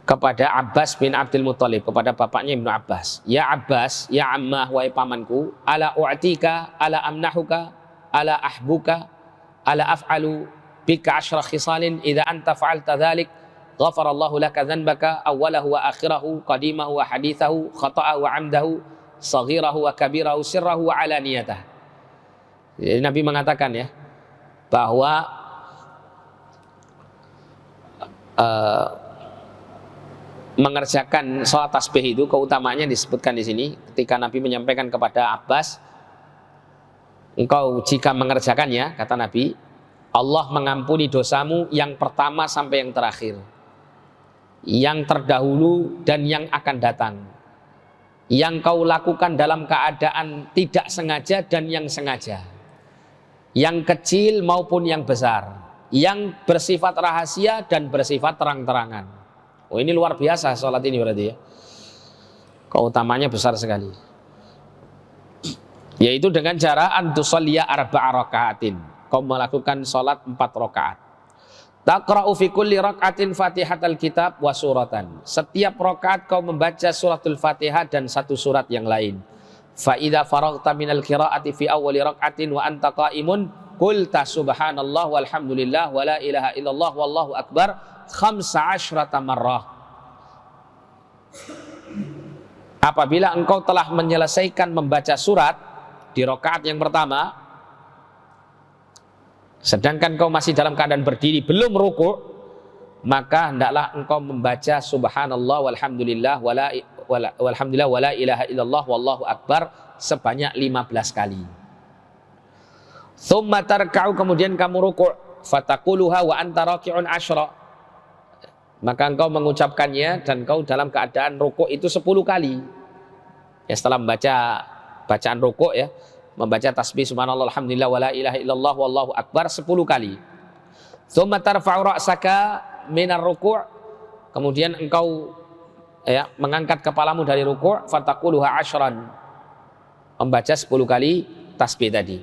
kepada Abbas bin Abdul Muthalib, kepada bapaknya Ibnu Abbas, ya Abbas, ya ammah, wahai pamanku, ala u'tika, ala amnahuka, ala ahbuka, ala af'alu bika 10 khisalin, idza anta fa'alta dzalik ghafarallahu laka dzanbaka awwalahu wa akhirahu, qadimahu wa hadithahu, khata'ahu wa 'amdahu, saghirahu wa kabirahu, sirrahu wa alaniyatahu. Jadi Nabi mengatakan ya bahwa mengerjakan sholat tasbih itu keutamaannya disebutkan di sini ketika Nabi menyampaikan kepada Abbas, engkau jika mengerjakannya, kata Nabi, Allah mengampuni dosamu yang pertama sampai yang terakhir, yang terdahulu dan yang akan datang, yang kau lakukan dalam keadaan tidak sengaja dan yang sengaja, yang kecil maupun yang besar, yang bersifat rahasia dan bersifat terang-terangan. Oh, ini luar biasa sholat ini berarti ya. Keutamanya besar sekali. Yaitu dengan cara antusalliya arba'a raka'atin. Kau melakukan sholat 4 rakaat. Taqra'u fi kulli raka'atin fatihatal kitab wa suratan. Setiap rakaat kau membaca suratul Fatihah dan 1 surat yang lain. Fa idza faraghta minal qira'ati fi awwali raka'atin wa anta qa'imun qulta subhanallah walhamdulillah wa la ilaha illallah wallahu akbar 15 marrah. Apabila engkau telah menyelesaikan membaca surat di rakaat yang pertama, sedangkan kau masih dalam keadaan berdiri belum ruku', maka hendaklah engkau membaca subhanallah walhamdulillah walhamdulillah wala ilaha illallah wallahu akbar sebanyak 15 kali. Tsumma tarka'u, kemudian kamu ruku', fataquluha wa anta raki'un 10. maka engkau mengucapkannya dan engkau dalam keadaan rukuk itu 10 kali. Ya, setelah membaca bacaan rukuk ya, membaca tasbih subhanallah alhamdulillah wala ilaha illallah wallahu akbar 10 kali. Tsumma tarfa'u ra'saka minar ruku', kemudian engkau ya mengangkat kepalamu dari rukuk, fataquluha 10, membaca 10 kali tasbih tadi.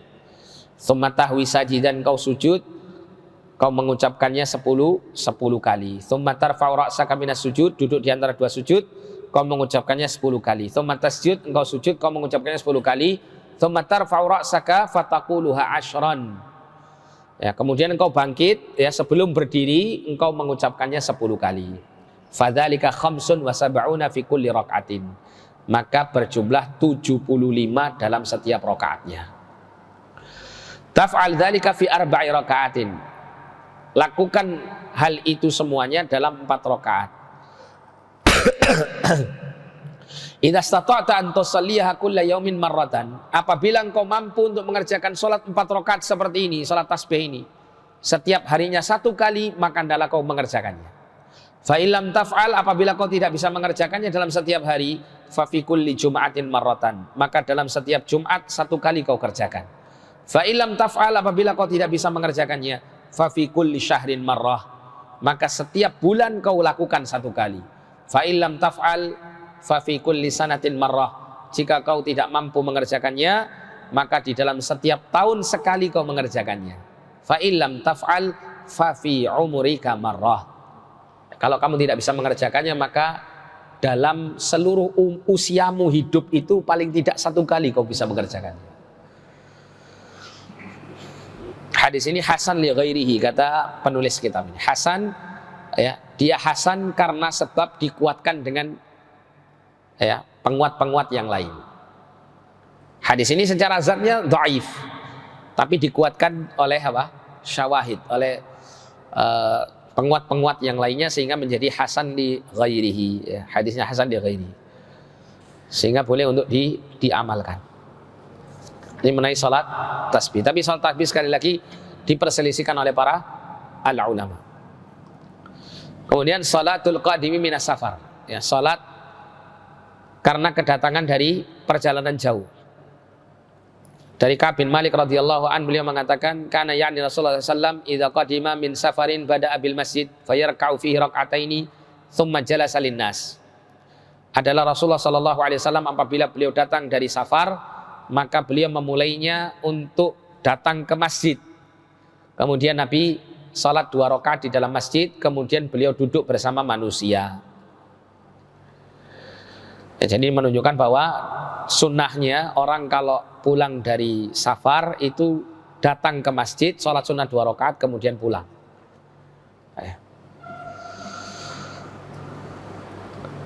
Tsumma tahwi sajidan, engkau sujud, kau mengucapkannya 10 kali. Tsumma tarfa'u ra'saka minas sujud, duduk di antara dua sujud, kau mengucapkannya 10 kali. Tsumma tasjud, engkau sujud, kau mengucapkannya 10 kali. Tsumma tarfa'u ra'saka fataquluha 10. Ya, kemudian engkau bangkit ya, sebelum berdiri engkau mengucapkannya 10 kali. Fadzalika khamsun wa sab'una fi kulli raka'atin. Maka berjumlah 75 dalam setiap rakaatnya. Taf'al dzalika fi arba'i raka'atin. Lakukan hal itu semuanya dalam 4 rakaat. Idza stata'ta an tusalliha kulla yaumin marratan. Apabila engkau mampu untuk mengerjakan salat 4 rakaat seperti ini, salat tasbih ini, setiap harinya 1 kali, maka hendaklah kau mengerjakannya. Fa illam taf'al, apabila kau tidak bisa mengerjakannya dalam setiap hari, fa fi kulli jum'atin marratan, maka dalam setiap Jumat 1 kali kau kerjakan. Fa illam taf'al, apabila kau tidak bisa mengerjakannya, fa fi kulli syahrin marrah, maka setiap bulan kau lakukan 1 kali. Fa illam taf'al fa fi kulli sanatin marrah, jika kau tidak mampu mengerjakannya, maka di dalam setiap tahun sekali kau mengerjakannya. Fa illam taf'al fa fi umrika marrah. Kalau kamu tidak bisa mengerjakannya, maka dalam seluruh usiamu hidup itu paling tidak 1 kali kau bisa mengerjakannya. Hadis ini hasan li ghairihi, kata penulis kitab ini. Hasan ya, dia hasan karena sebab dikuatkan dengan ya penguat-penguat yang lain. Hadis ini secara zatnya dhaif, tapi dikuatkan oleh apa? Syawahid, oleh penguat-penguat yang lainnya, sehingga menjadi hasan li ghairihi ya, hadisnya hasan li ghairihi, sehingga boleh untuk diamalkan. Ini mengenai salat tasbih. Tapi salat tasbih sekali lagi diperselisihkan oleh para al-ulama. Kemudian salatul qadimi minas safar ya, salat karena kedatangan dari perjalanan jauh. Dari Ka'ab bin Malik radhiyallahu anhu, beliau mengatakan, kana ya'ni Rasulullah sallallahu alaihi wasallam idza qadima min safarin bada'a bil masjid fayarka'u fihi rak'ataini thumma jalasa linnas. Adalah Rasulullah sallallahu alaihi wasallam apabila beliau datang dari safar, maka beliau memulainya untuk datang ke masjid. Kemudian Nabi salat 2 rakaat di dalam masjid, kemudian beliau duduk bersama manusia. Ya, jadi menunjukkan bahwa sunnahnya orang kalau pulang dari safar itu datang ke masjid, sholat sunnah 2 rakaat, kemudian pulang.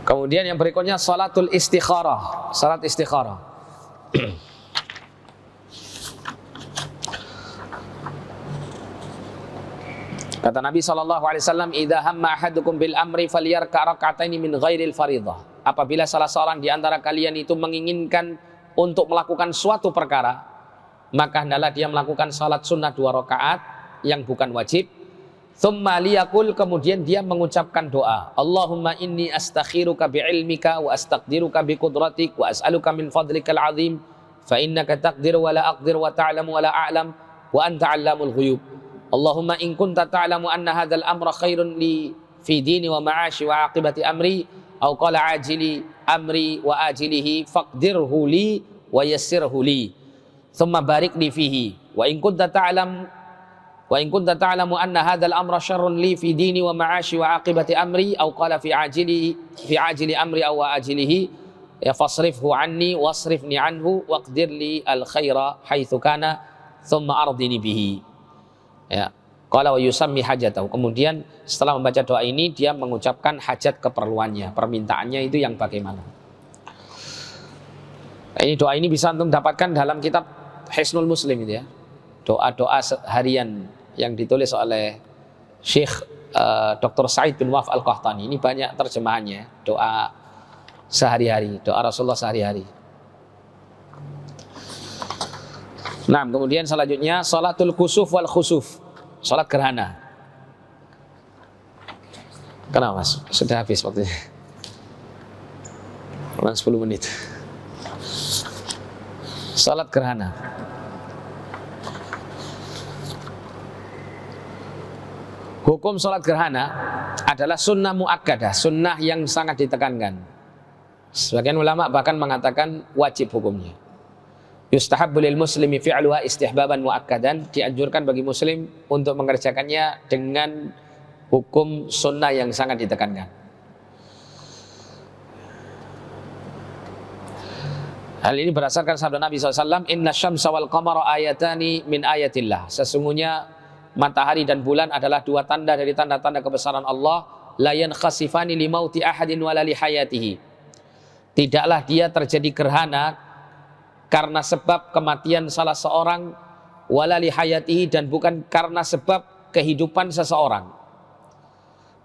Kemudian yang berikutnya sholatul istikharah, salat istikharah. Kata Nabi SAW, idza hamma ahadukum bil amri falyarka' rak'ataini min ghairil fariḍah. Apabila salah seorang di antara kalian itu menginginkan untuk melakukan suatu perkara, maka hendaklah dia melakukan salat sunnah 2 rakaat yang bukan wajib. Tsumma liyaqul, kemudian dia mengucapkan doa, Allahumma inni astakhiruka bi'ilmika wa astaqdiruka biqudratik wa as'aluka min fadlikal azim fa innaka taqdiru wa la aqdir wa ta'lamu wa la a'lam wa anta 'allamul ghuyub. Allahumma in kunta ta'lamu anna hadzal amra khairun li fi dini wa ma'ashi wa aqibati amri aw qala ajili amri wa ajilihi faqdirhu li wa yassirhu li thumma barik li fihi wa in kunta ta'lamu anna hadzal amra syarrun li fi dini wa ma'ashi wa aqibati amri aw qala fi ajili amri aw wa ajilihi ya fasrifhu anni wasrifni anhu waqdir li al khaira haitsu kana thumma ardini bihi. Ya, qala wa yusammi hajatahu. Kemudian setelah membaca doa ini, dia mengucapkan hajat keperluannya, permintaannya itu yang bagaimana. Nah, ini doa ini bisa antum dapatkan dalam kitab Hisnul Muslim itu ya. Doa-doa harian yang ditulis oleh Syekh Dr. Sa'id bin Waf Al-Qahtani. Ini banyak terjemahannya, doa sehari-hari, doa Rasulullah sehari-hari. Nah, kemudian selanjutnya salatul kusuf wal khusuf, salat gerhana. Kenapa Mas? Sudah habis waktunya. Kurang 10 menit. Salat gerhana. Hukum salat gerhana adalah sunnah muakkadah, sunnah yang sangat ditekankan. Sebagian ulama bahkan mengatakan wajib hukumnya. Yustahabbu lil muslimi fi'luha istihbaban muakkadan, dianjurkan bagi muslim untuk mengerjakannya dengan hukum sunnah yang sangat ditekankan. Hal ini berdasarkan sabda Nabi SAW, Inna syamsa wal qamara ayatani min ayatillah. Sesungguhnya matahari dan bulan adalah dua tanda dari tanda-tanda kebesaran Allah. La yankhasifani li mauti ahadin wala li hayatihi. Tidaklah dia terjadi gerhana karena sebab kematian salah seorang, wala li hayatihi, dan bukan karena sebab kehidupan seseorang.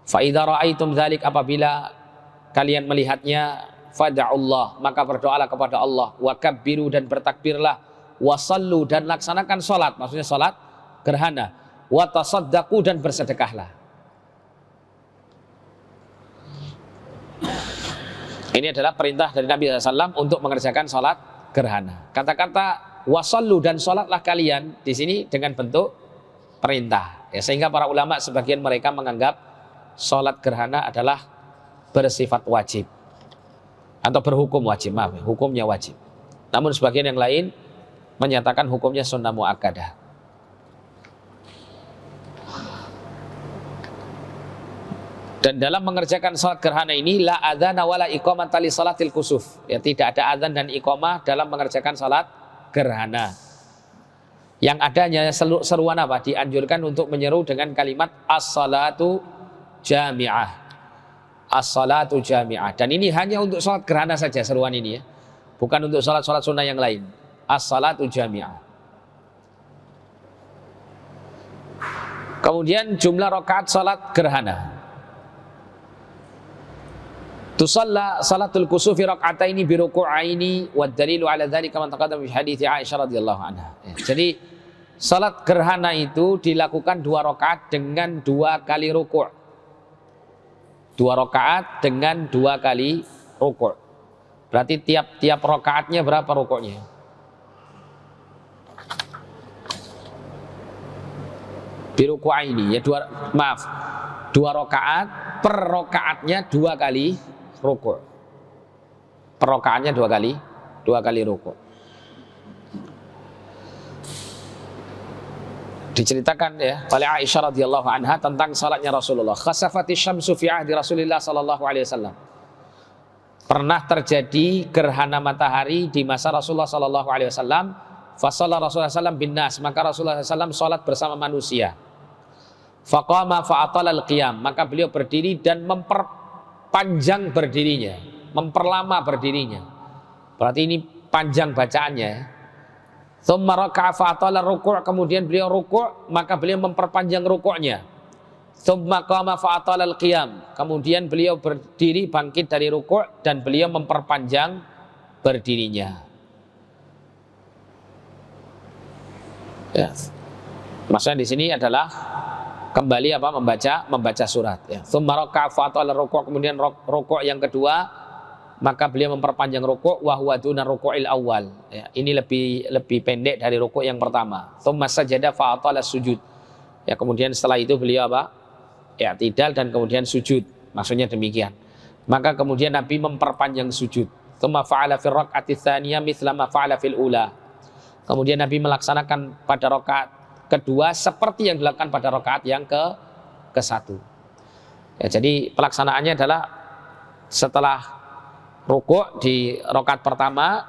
Fa idza ra'aitum dzalik, apabila kalian melihatnya, fada'ullah, maka berdoalah kepada Allah, wa kabbiru, dan bertakbirlah, wa sallu, dan laksanakan salat, maksudnya salat gerhana, wa tasaddaqu, dan bersedekahlah. Ini adalah perintah dari Nabi SAW untuk mengerjakan salat gerhana. Kata-kata wasallu dan salatlah kalian di sini dengan bentuk perintah. Ya, sehingga para ulama sebagian mereka menganggap salat gerhana adalah bersifat wajib atau berhukum wajib, hukumnya wajib. Namun sebagian yang lain menyatakan hukumnya sunnah muakkadah. Dan dalam mengerjakan salat gerhana ini la adzana wala iqamata li salatil kusuf. Ya, tidak ada adzan dan iqamah dalam mengerjakan salat gerhana. Yang adanya seruan apa? Dianjurkan untuk menyeru dengan kalimat as-salatu jami'ah. As-salatu jami'ah. Dan ini hanya untuk salat gerhana saja seruan ini ya. Bukan untuk salat-salat sunnah yang lain. As-salatu jami'ah. Kemudian jumlah rakaat salat gerhana. Tusalla salatul kusufi rak'ataini bi ruku'aini, wad dalilu ala dzalika man taqaddama fi hadits Aisyah radhiyallahu anha. Jadi salat gerhana itu dilakukan 2 rakaat dengan 2 kali ruku'. 2 rakaat dengan 2 kali ruku'. Berarti tiap rakaatnya berapa rukuknya? Bi ruku'aini ya 2 rakaat, per rakaatnya 2 kali rukuk. Perokaannya 2 kali rukuk. Diceritakan ya oleh Aisyah radhiyallahu anha tentang salatnya Rasulullah. Khasafati syamsu fi ahdi Rasulillah sallallahu alaihi wasallam. Pernah terjadi gerhana matahari di masa Rasulullah sallallahu alaihi wasallam. Fa shalla Rasulullah sallam bin nas, maka Rasulullah sallam salat bersama manusia. Faqama fa atala al-qiyam, maka beliau berdiri dan memperpanjang berdirinya, memperlama berdirinya. Berarti ini panjang bacaannya. Tsumma raka'a fa atala ruku', kemudian beliau ruku', maka beliau memperpanjang rukuknya. Tsumma qama fa atala al-qiyam, kemudian beliau berdiri bangkit dari ruku' dan beliau memperpanjang berdirinya. Ya. Maksudnya di sini adalah kembali membaca surat ya. Tsumma raka'a fa atala ruku', kemudian ruku' yang kedua maka beliau memperpanjang ruku' wa huwa duna ruku'il awal ya. Ini lebih pendek dari ruku' yang pertama. Tsumma sajada fa atala sujud. Ya, kemudian setelah itu beliau i'tidal dan kemudian sujud. Maksudnya demikian. Maka kemudian Nabi memperpanjang sujud. Tsumma fa'ala fil rak'ati tsaniyah mithla ma fa'ala fil ula. Kemudian Nabi melaksanakan pada rakaat kedua seperti yang dilakukan pada rakaat yang ke-1. Ya, jadi pelaksanaannya adalah setelah rukuk di rakaat pertama,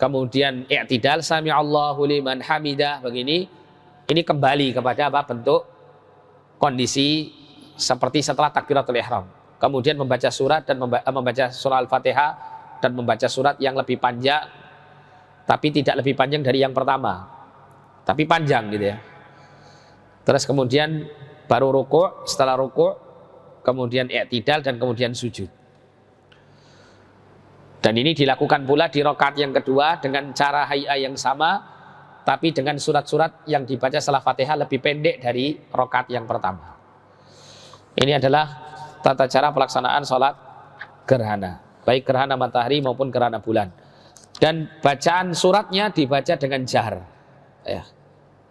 kemudian i'tidal sami Allahu liman hamidah begini. Ini kembali kepada bentuk kondisi seperti setelah takbiratul ihram. Kemudian membaca surat dan membaca surah Al-Fatihah dan membaca surat yang lebih panjang, tapi tidak lebih panjang dari yang pertama, tapi panjang gitu ya. Terus kemudian baru rukuk, setelah rukuk kemudian i'tidal dan kemudian sujud. Dan ini dilakukan pula di rakaat yang kedua dengan cara hay'ah yang sama, tapi dengan surat-surat yang dibaca setelah Fatihah lebih pendek dari rakaat yang pertama. Ini adalah tata cara pelaksanaan sholat gerhana, baik gerhana matahari maupun gerhana bulan. Dan bacaan suratnya dibaca dengan jahar, ya,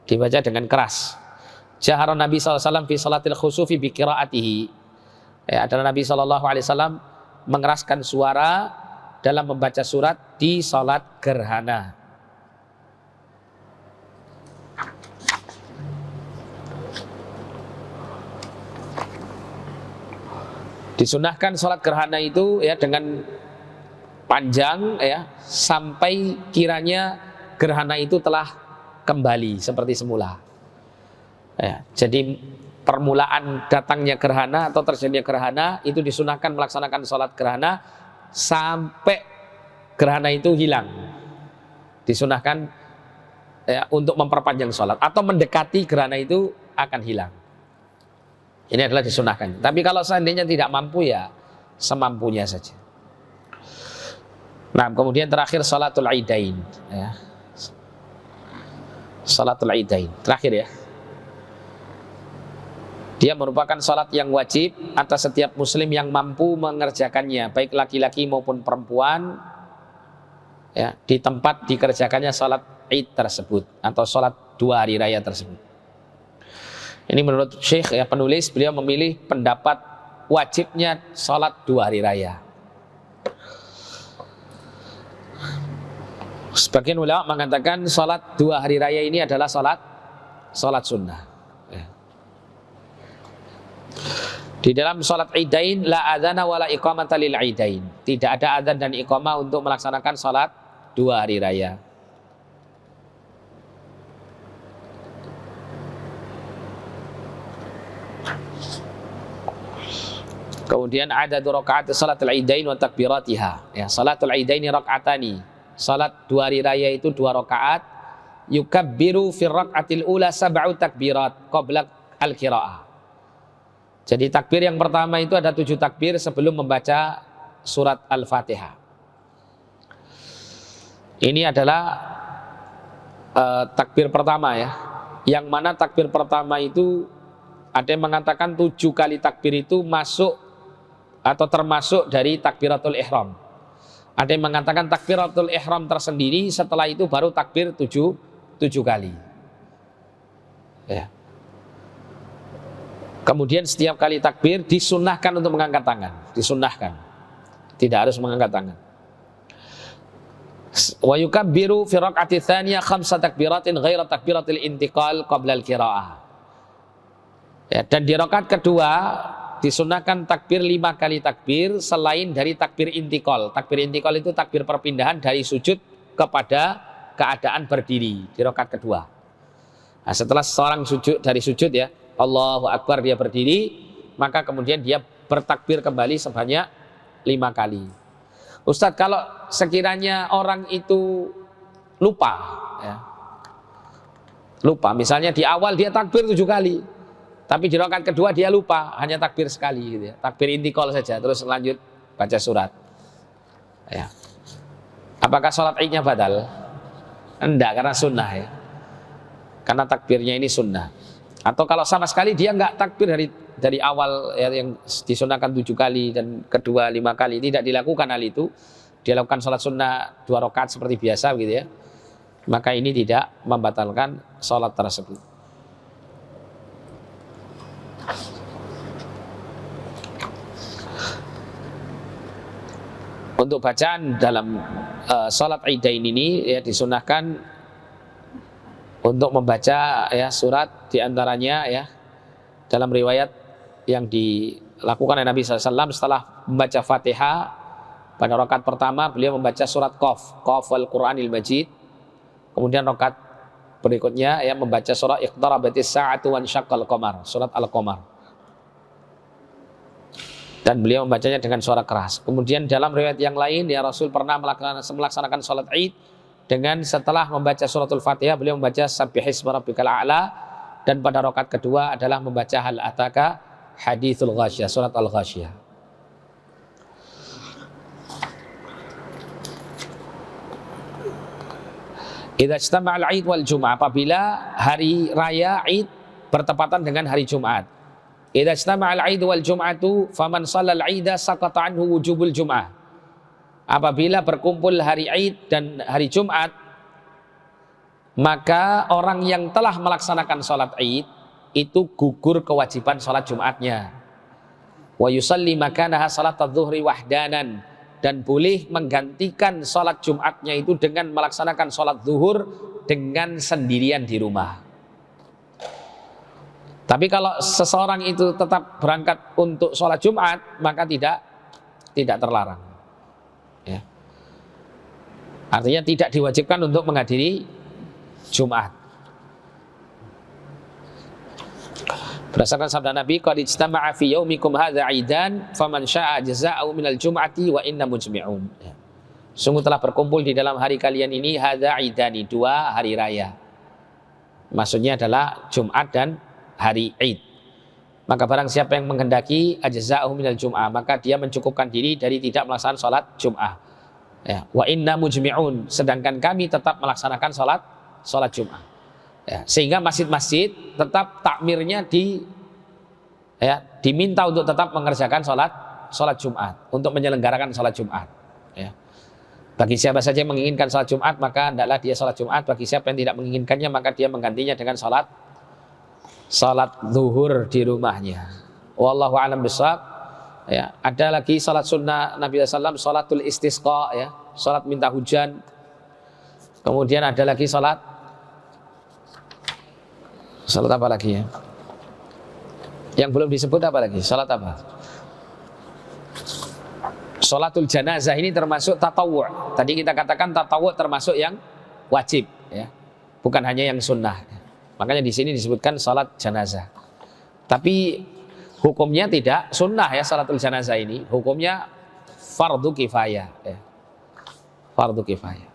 dibaca dengan keras. Jahar Nabi SAW fi salatil khusufi bi qiraatihi. Ya, adalah Nabi SAW mengeraskan suara dalam membaca surat di salat gerhana. Disunahkan salat gerhana itu ya dengan panjang ya sampai kiranya gerhana itu telah kembali seperti semula. Ya, jadi permulaan datangnya gerhana atau terjadinya gerhana itu disunahkan melaksanakan sholat gerhana sampai gerhana itu hilang. Disunahkan ya, untuk memperpanjang sholat atau mendekati gerhana itu akan hilang. Ini adalah disunahkan. Tapi kalau seandainya tidak mampu ya semampunya saja. Nah, kemudian terakhir salatul idain ya. Salatul idain terakhir ya. Dia merupakan salat yang wajib atas setiap muslim yang mampu mengerjakannya, baik laki-laki maupun perempuan ya, di tempat dikerjakannya salat Id tersebut atau salat 2 hari raya tersebut. Ini menurut Syekh ya, penulis, beliau memilih pendapat wajibnya salat 2 hari raya. Sebagian ulama mengatakan salat 2 hari raya ini adalah salat sunnah. Ya. Di dalam salat Idain la adzana wala iqamata lil Idain. Tidak ada adzan dan iqamah untuk melaksanakan salat 2 hari raya. Kemudian ada rakaat salatul Idain wa takbiratiha. Ya, salatul Idaini rakaatani. Salat 2 hari raya itu 2 rakaat. Yukabbiru fi rakaatil ula 7 takbirat qabla al-qiraah. Jadi takbir yang pertama itu ada 7 takbir sebelum membaca surat Al-Fatihah. Ini adalah takbir pertama ya. Yang mana takbir pertama itu ada yang mengatakan 7 kali takbir itu masuk atau termasuk dari takbiratul ihram. Ada yang mengatakan takbiratul ihram tersendiri, setelah itu baru takbir 7 kali. Ya. Kemudian setiap kali takbir disunnahkan untuk mengangkat tangan, disunnahkan. Tidak harus mengangkat tangan. Wa yukabbiru fi rak'ati tsaniyah 5 takbiratin ghaira takbiratil intiqal qabla al-qiraah. Ya, dan di rakaat kedua disunahkan takbir 5 kali takbir selain dari takbir intikal. Takbir intikal itu takbir perpindahan dari sujud kepada keadaan berdiri di rakaat kedua. Nah, setelah seorang sujud dari sujud ya, Allahu Akbar, dia berdiri, maka kemudian dia bertakbir kembali sebanyak 5 kali. Ustadz, kalau sekiranya orang itu lupa ya, lupa, misalnya di awal dia takbir 7 kali, tapi di rakaat kedua dia lupa, hanya takbir sekali gitu ya. Takbir intikal saja, terus lanjut baca surat. Ya. Apakah sholat Idnya batal? Enggak, karena sunnah ya. Karena takbirnya ini sunnah. Atau kalau sama sekali dia enggak takbir dari awal ya, yang disunahkan 7 kali dan kedua 5 kali, tidak dilakukan hal itu. Dia lakukan sholat sunnah 2 rakaat seperti biasa gitu ya. Maka ini tidak membatalkan sholat tersebut. Untuk bacaan dalam sholat Idain ini ya disunahkan untuk membaca ya surat, diantaranya ya dalam riwayat yang dilakukan oleh Nabi SAW setelah membaca Fatihah pada rakaat pertama beliau membaca surat Qaf wal Qur'anil Majid. Kemudian rakaat berikutnya ya membaca surat Iqtarabatis Sa'atu wan Syaqqal Qamar, surat Al-Qamar. Dan beliau membacanya dengan suara keras. Kemudian dalam riwayat yang lain ya Rasul pernah melaksanakan sholat Id dengan setelah membaca suratul Fatihah beliau membaca Sabbihisma Rabbikal A'la, dan pada rakaat kedua adalah membaca Hal Ataka Haditsul Ghasyiyah, surat Al-Ghasyiyah. Idza ijtama'al Id wal Jum'ah, apabila hari raya Id bertepatan dengan hari Jumat. Idza ijtama'al 'id wal jum'atu faman shallal 'ida saqata anhu wujubul jum'ah. Apabila berkumpul hari Id dan hari Jumat, maka orang yang telah melaksanakan sholat Id itu gugur kewajiban sholat Jumatnya. Wa yusalli makanaha sholat adz-dzuhri wahdanan, dan boleh menggantikan sholat Jumatnya itu dengan melaksanakan sholat zuhur dengan sendirian di rumah. Tapi kalau seseorang itu tetap berangkat untuk sholat Jumat, maka tidak terlarang. Ya. Artinya tidak diwajibkan untuk menghadiri Jumat. Berdasarkan sabda Nabi, qad ijtama'a fi yaumikum hadza 'idan faman syaa'a jazaa'u minal jum'ati wa inna mujmi'un. Ya. Sungguh telah berkumpul di dalam hari kalian ini hadza 'idani, 2 hari raya. Maksudnya adalah Jumat dan hari Id. Maka barang siapa yang menghendaki ajza'u minal jum'ah, maka dia mencukupkan diri dari tidak melaksanakan sholat Jum'ah. Ya, wa inna mujmi'un, sedangkan kami tetap melaksanakan sholat Jum'ah. Ya, sehingga masjid-masjid tetap takmirnya diminta untuk tetap mengerjakan sholat Jumat, untuk menyelenggarakan sholat Jumat. Ya. Bagi siapa saja yang menginginkan sholat Jumat, maka hendaklah dia sholat Jumat. Bagi siapa yang tidak menginginkannya, maka dia menggantinya dengan sholat zuhur di rumahnya. Wallahu a'lam bishawab. Ya, ada lagi sholat sunnah Nabi SAW, sholatul istisqa, ya, sholat minta hujan. Kemudian ada lagi sholat apa lagi ya? Yang belum disebut apa lagi? Sholat apa? Sholatul janazah ini termasuk tatawwu'. Tadi kita katakan tatawwu' termasuk yang wajib, ya, bukan hanya yang sunnah. Makanya di sini disebutkan salat janazah. Tapi hukumnya tidak sunnah, ya, salatul janazah ini. Hukumnya fardu kifayah, ya. Fardu kifayah.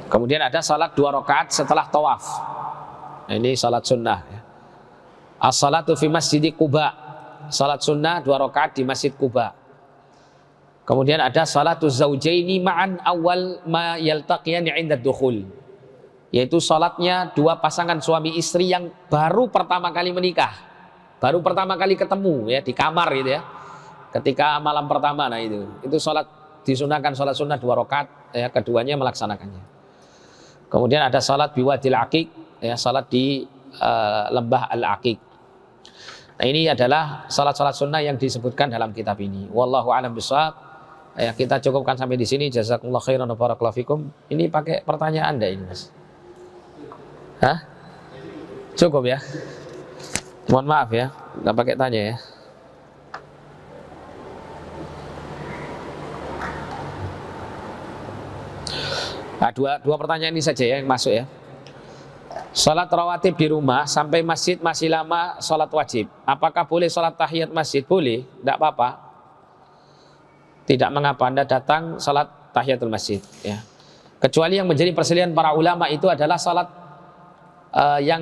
Kemudian ada salat 2 rakaat setelah tawaf. Nah, ini salat sunnah, ya. As-salatu fi masjid Quba. Salat sunnah 2 rakaat di Masjid Quba. Kemudian ada salatuz zaujaini ma'an awal ma yaltaqiyani 'inda dukhul, yaitu salatnya 2 pasangan suami istri yang baru pertama kali menikah, baru pertama kali ketemu, ya, di kamar gitu, ya, ketika malam pertama. Nah, itu salat disunahkan, salat sunnah 2 rakaat, ya, keduanya melaksanakannya. Kemudian ada salat biwadil aqiq, ya, salat di lembah al-aqiq. Nah, ini adalah salat-salat sunnah yang disebutkan dalam kitab ini. Wallahu a'lam bishawab. Ya, kita cukupkan sampai di sini. Jazakumullah khairan wa barakallahu fikum. Ini pakai pertanyaan enggak ini, Mas? Hah? Cukup, ya? Mohon maaf, ya, enggak pakai tanya, ya. Nah, dua pertanyaan ini saja, ya, yang masuk, ya. Salat rawatib di rumah sampai masjid masih lama salat wajib. Apakah boleh salat tahiyat masjid? Boleh, enggak apa-apa. Tidak mengapa Anda datang salat tahiyatul masjid, ya. Kecuali yang menjadi perselisihan para ulama itu adalah salat yang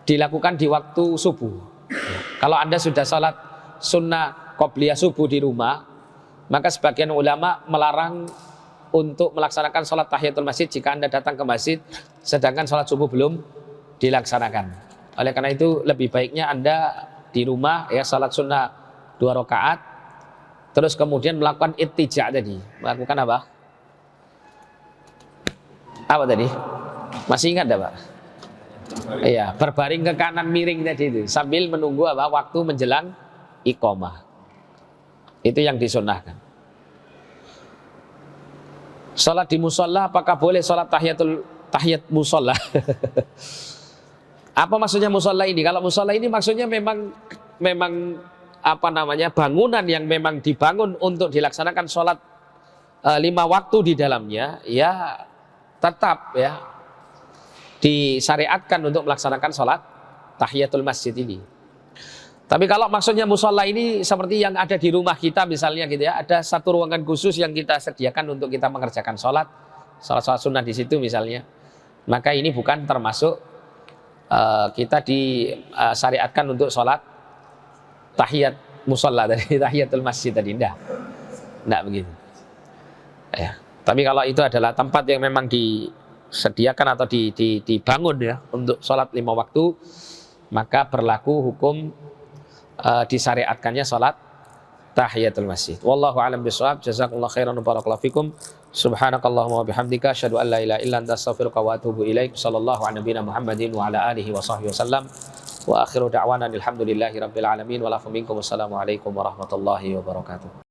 dilakukan di waktu subuh. Ya. Kalau Anda sudah salat sunnah qobliyah subuh di rumah, maka sebagian ulama melarang untuk melaksanakan salat tahiyatul masjid jika Anda datang ke masjid sedangkan salat subuh belum dilaksanakan. Oleh karena itu lebih baiknya Anda di rumah, ya, salat sunnah 2 rakaat. Terus kemudian melakukan ittija' tadi. Melakukan apa? Apa tadi? Masih ingat enggak, Pak? Iya, berbaring ke kanan miring tadi itu, sambil menunggu apa? Waktu menjelang iqamah. Itu yang disunnahkan. Salat di musola, apakah boleh salat tahiyat musola? Apa maksudnya musola ini? Kalau musola ini maksudnya memang bangunan yang memang dibangun untuk dilaksanakan sholat 5 waktu di dalamnya, ya, tetap, ya, disyariatkan untuk melaksanakan sholat tahiyatul masjid ini. Tapi kalau maksudnya musola ini seperti yang ada di rumah kita misalnya gitu, ya, ada satu ruangan khusus yang kita sediakan untuk kita mengerjakan sholat sunnah di situ misalnya, maka ini bukan termasuk kita disyariatkan untuk sholat tahiyat musola dari tahiyatul masjid tadi. Enggak begitu, ya. Tapi kalau itu adalah tempat yang memang disediakan atau dibangun ya untuk sholat 5 waktu, maka berlaku hukum disyariatkannya sholat tahiyatul masjid. Wallahu a'lam bishawab. Jazakumullahu khairan wa barakallahu fikum. Subhanakallahumma wa bihamdika asyhadu an la ilaha illa anta astaghfiruka wa atubu ilaik. Sallallahu ala nabiyyina Muhammadin wa ala alihi wa sahbihi wasallam. Wa akhiru da'wana alhamdulillahi rabbil alamin wa lakum minkum. Wassalamu alaikum warahmatullahi wabarakatuh.